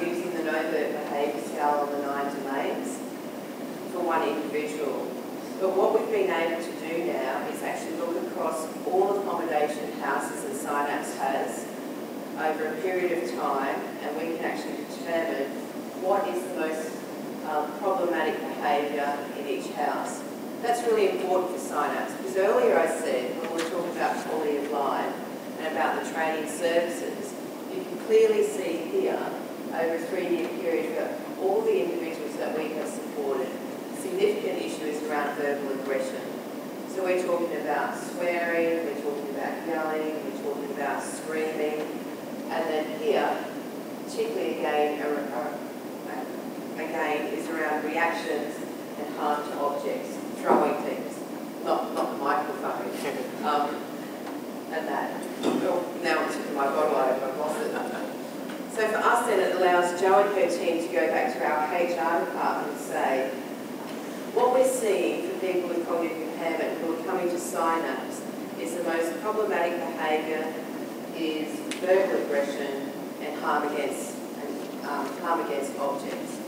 using the novert behaviour scale on the 9 domains for one individual. But what we've been able to do now is actually look across all accommodation houses that SYNAPSE has over a period of time, and we can actually determine what is the most problematic behaviour in each house. That's really important for SYNAPSE, because earlier I said, when we were talking about quality of life and about the training services, you can clearly see here, over a 3-year period, for all the individuals that we have supported, significant issues around verbal aggression. So we're talking about swearing, we're talking about yelling, we're talking about screaming, and then here, particularly again is around reactions and harm to objects, throwing things, not the microphone, and that. Oh, now I'm taking my bottle over, I've lost it. So for us then, it allows Jo and her team to go back to our HR department and say, what we're seeing for people with cognitive impairment who are coming to SYNAPSE is the most problematic behaviour is verbal aggression and harm against objects.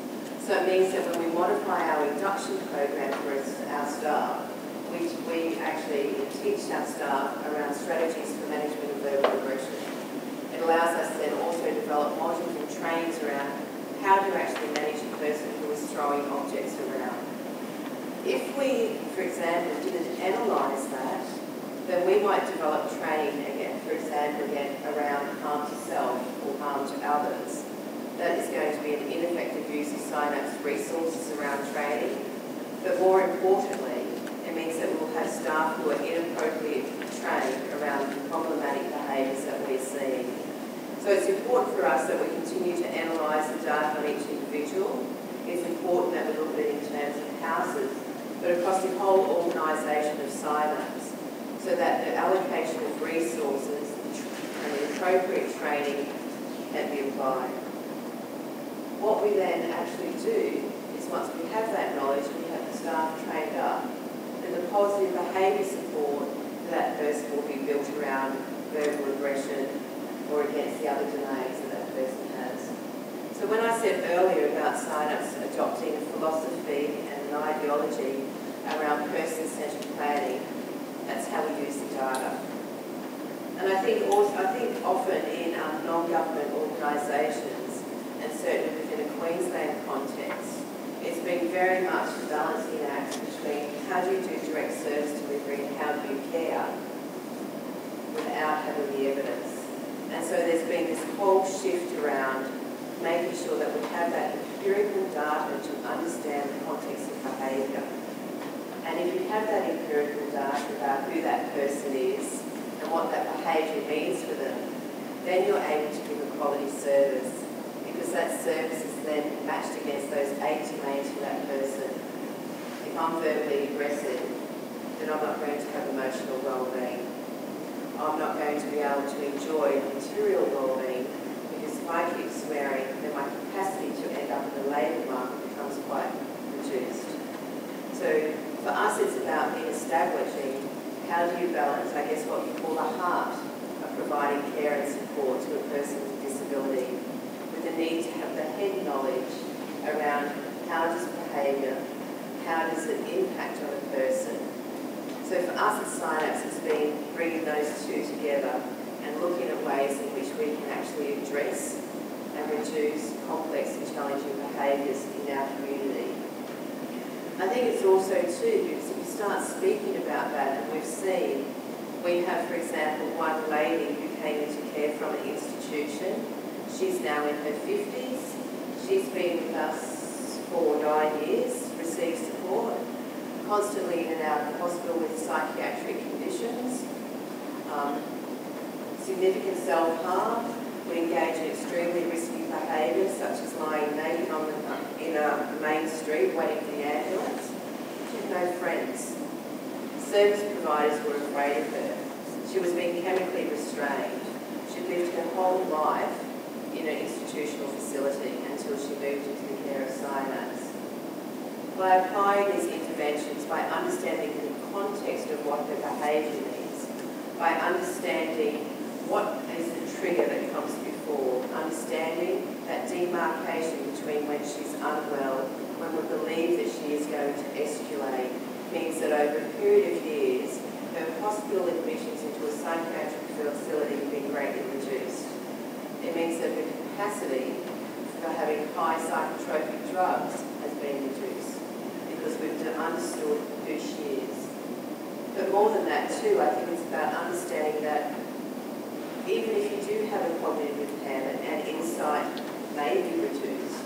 So it means that when we modify our induction program for our staff, we actually teach our staff around strategies for management of verbal aggression. It allows us then also to develop modules and trainings around how to actually manage a person who is throwing objects around. If we, for example, didn't analyse that, then we might develop training again, for example, around harm to self or harm to others. That is going to be an ineffective use of SYNAPSE resources around training. But more importantly, it means that we'll have staff who are inappropriately trained around the problematic behaviours that we're seeing. So it's important for us that we continue to analyse the data on each individual. It's important that we look at it in terms of houses, but across the whole organisation of SYNAPSE, so that the allocation of resources and the appropriate training can be applied. What we then actually do is once we have that knowledge and we have the staff trained up, then the positive behaviour support for that person will be built around verbal aggression or against the other domains that that person has. So when I said earlier about SYNAPSE adopting a philosophy and an ideology around person-centred planning, that's how we use the data. And I think often in non-government organisations, and certainly within a Queensland context, it's been very much a balancing act between how do you do direct service delivery and how do you care without having the evidence. And so there's been this whole shift around making sure that we have that empirical data to understand the context of behaviour. And if you have that empirical data about who that person is and what that behaviour means for them, then you're able to give a quality service, because that service is then matched against those 8 domains for that person. If I'm verbally aggressive, then I'm not going to have emotional well-being. I'm not going to be able to enjoy material well-being, because if I keep swearing, then my capacity to end up in the labour market becomes quite reduced. So for us, it's about establishing how do you balance, I guess, what you call the heart of providing care and support to a person with disability, with the need to have the head knowledge around how does behaviour, how does it impact on a person. So for us at SYNAPSE, it's been bringing those two together and looking at ways in which we can actually address and reduce complex and challenging behaviours in our community. I think it's also too, because if you start speaking about that, and we've seen, we have, for example, one lady who came into care from an institution. She's now in her 50s. She's been with us for 9 years, received support, constantly in and out of the hospital with psychiatric conditions, significant self-harm, We engage in extremely risky behaviours such as lying naked in a main street waiting for the ambulance. She had no friends. Service providers were afraid of her. She was being chemically restrained. She lived her whole life in an institutional facility until she moved into the care of SYNAPSE. By applying these interventions, by understanding the context of what her behaviour means, by understanding what is the trigger that comes before, understanding that demarcation between when she's unwell, when we believe that she is going to escalate, means that over a period of years, her hospital admissions into a psychiatric facility have been greatly reduced. It means that her capacity for having high psychotropic drugs has been reduced because we've understood who she is. But more than that too, I think it's about understanding that even if you do have a cognitive impairment and insight may be reduced,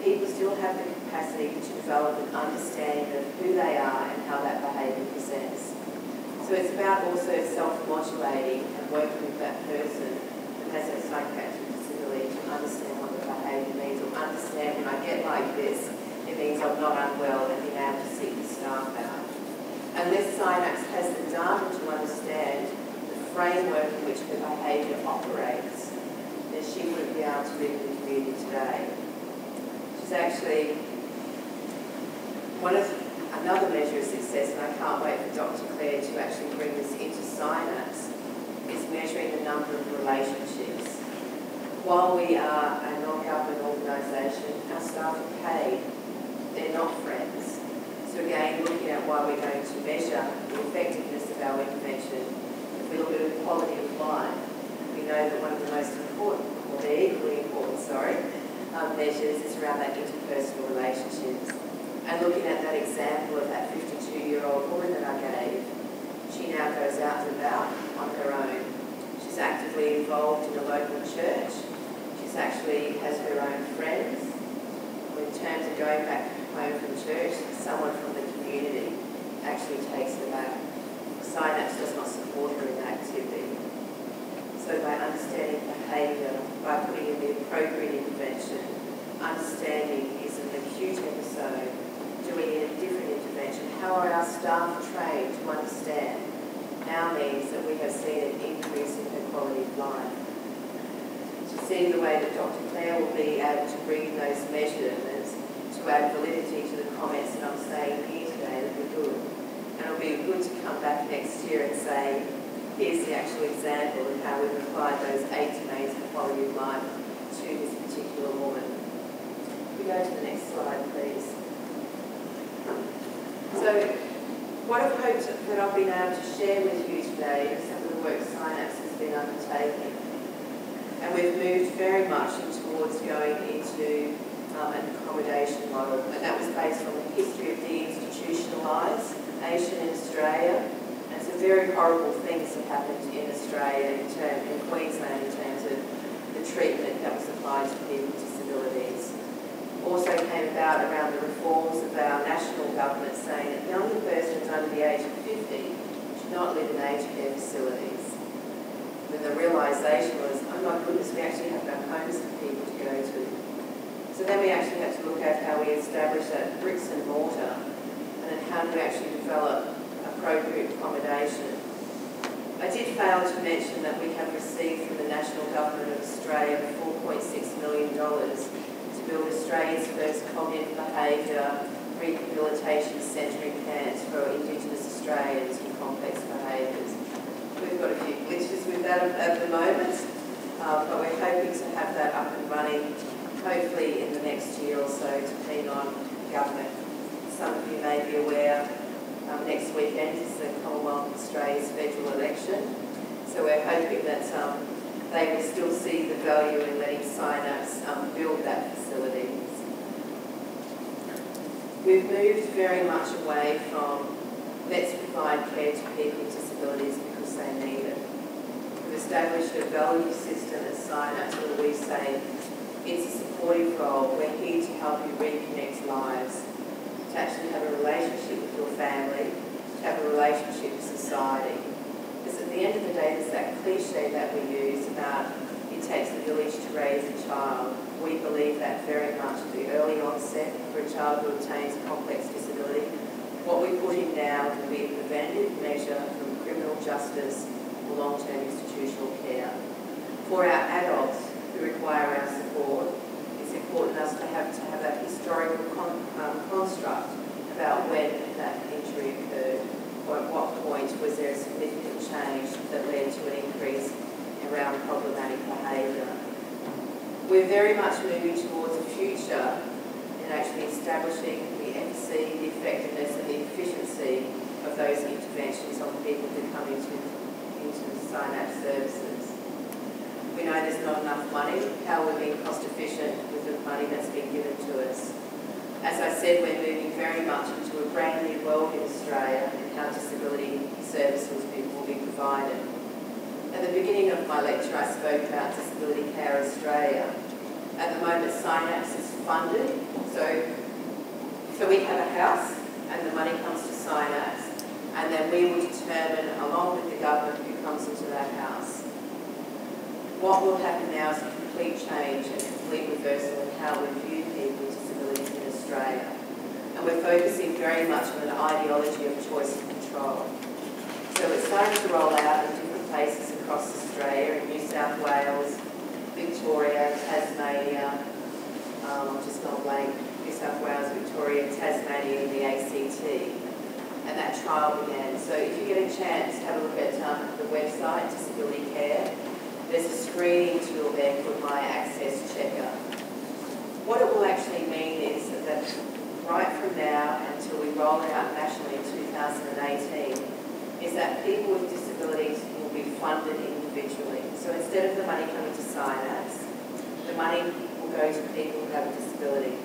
people still have the capacity to develop an understanding of who they are and how that behaviour presents. So it's about also self-modulating and working with that person who has a psychiatric disability to understand what the behaviour means, or understand when I get like this, it means I'm not unwell, and being able to seek the staff out. Unless SYNAPSE has the data to understand the framework in which her behaviour operates, then she wouldn't be able to live in the community today. She's actually another measure of success, and I can't wait for Dr. Claire to actually bring this into SYNAPSE, is measuring the number of relationships. While we are a non-government organisation, our staff are paid. They're not friends. So again, looking at why we're going to measure the effectiveness of our intervention, if we look at the quality of life, we know that one of the most important, or the equally important, measures is around that interpersonal relationships. And looking at that example of that 52-year-old woman that I gave, she now goes out and about on her own. She's actively involved in a local church. She's actually has her own friends. In terms of going back home from church, someone from the community actually takes her back. SYNAPSE does not support her in that activity. So by understanding behaviour, by putting in the appropriate intervention, understanding is an acute episode, doing a different intervention, how are our staff trained to understand now means that we have seen an increase in her quality of life. To see the way that Dr. Claire will be able to bring those measurements to add validity to the comments that I'm saying here today, that we're good. And it'll be good to come back next year and say, here's the actual example of how we've applied those 8 domains of quality of life to this particular woman. We go to the next slide, please. So, what I've hoped that I've been able to share with you today is some of the work SYNAPSE has been undertaking. And we've moved very much towards going into an accommodation model, and that was based on the history of deinstitutionalisation in Australia, and some very horrible things have happened in Australia, in Queensland, in terms of the treatment that was applied to people with disabilities. Also came about around the reforms of our national government saying that younger persons under the age of 50 should not live in aged care facilities. When the realisation was, oh my goodness, we actually have no homes for people to go to. So then we actually had to look at how we establish that bricks and mortar, and then how do we actually develop appropriate accommodation. I did fail to mention that we have received from the National Government of Australia $4.6 million to build Australia's first cognitive behaviour rehabilitation centre in Cairns for Indigenous Australians with complex behaviours. We've got a few glitches with that at the moment, but we're hoping to have that up and running hopefully in the next year or so, depending on government. Some of you may be aware next weekend is the Commonwealth of Australia's federal election, so we're hoping that they will still see the value in letting SYNAPSE build that facility. We've moved very much away from let's provide care to people with disabilities because they need it. We've established a value system at SYNAPSE where we say it's a supportive role, we're here to help you reconnect lives, to actually have a relationship with your family, to have a relationship with society. Because at the end of the day, there's that cliche that we use about it takes the raise a child. We believe that very much at the early onset for a child who obtains a complex disability. What we put in now will be a preventative measure from criminal justice or long-term institutional care. For our adults who require our support, it's important for us to have that historical construct about when that injury occurred, or at what point was there a significant change that led to an increase around problematic behaviour. We're very much moving towards a future in actually establishing the efficacy, the effectiveness and the efficiency of those interventions on people who come into SYNAPSE services. We know there's not enough money. How we're being cost efficient with the money that's been given to us. As I said, we're moving very much into a brand new world in Australia and how disability services will be provided. At the beginning of my lecture, I spoke about Disability Care Australia. At the moment, SYNAPSE is funded, so we have a house, and the money comes to SYNAPSE, and then we will determine, along with the government, who comes into that house. What will happen now is a complete change and complete reversal of how we view people with disabilities in Australia, and we're focusing very much on an ideology of choice and control. So it's starting to roll out in different places across Australia, in New South Wales, Victoria, Tasmania, just not blank, New South Wales, Victoria, Tasmania and the ACT. And that trial began. So if you get a chance, have a look at the website, Disability Care. There's a screening tool there called My Access Checker. What it will actually mean is that right from now until we roll it out nationally in 2018, is that people with disabilities will be funded individually. So instead of the money coming to SYNAPSE, the money will go to people who have a disability.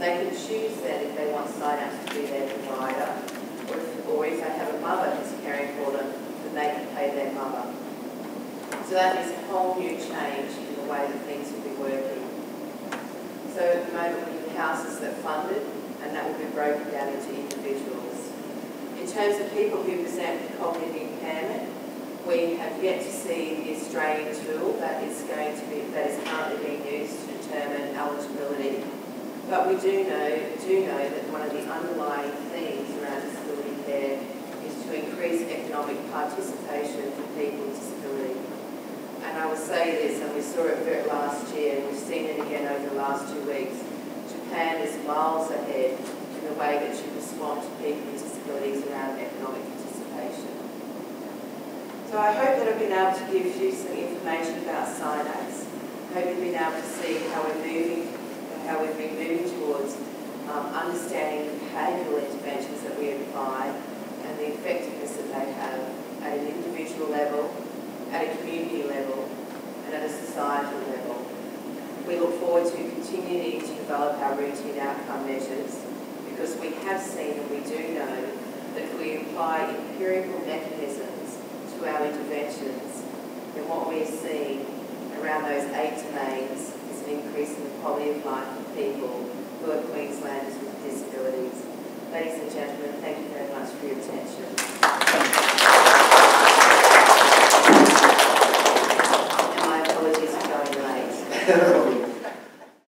They can choose then if they want SYNAPSE to be their provider, or if they have a mother who's caring for them, then they can pay their mother. So that is a whole new change in the way that things will be working. So at the moment we have houses that are funded, and that will be broken down into individuals. In terms of people who present with cognitive impairment, we have yet to see the Australian tool that is currently being used to determine eligibility. But we do know that one of the underlying themes around disability care is to increase economic participation for people with disability. And I will say this, and we saw it last year, and we've seen it again over the last 2 weeks. Japan is miles ahead in the way that you respond to people with disabilities around economic participation. So I hope that I've been able to give you some information about SYNAPSE. I hope you've been able to see how we've been moving towards understanding the behavioural interventions that we apply and the effectiveness that they have at an individual level, at a community level, and at a societal level. We look forward to continuing to develop our routine outcome measures, because we have seen and we do know that if we apply empirical mechanisms to our interventions, then what we're seeing around those 8 domains is an increase in the quality of life for people who are Queenslanders with disabilities. Ladies and gentlemen, thank you very much for your attention. And my apologies for going late.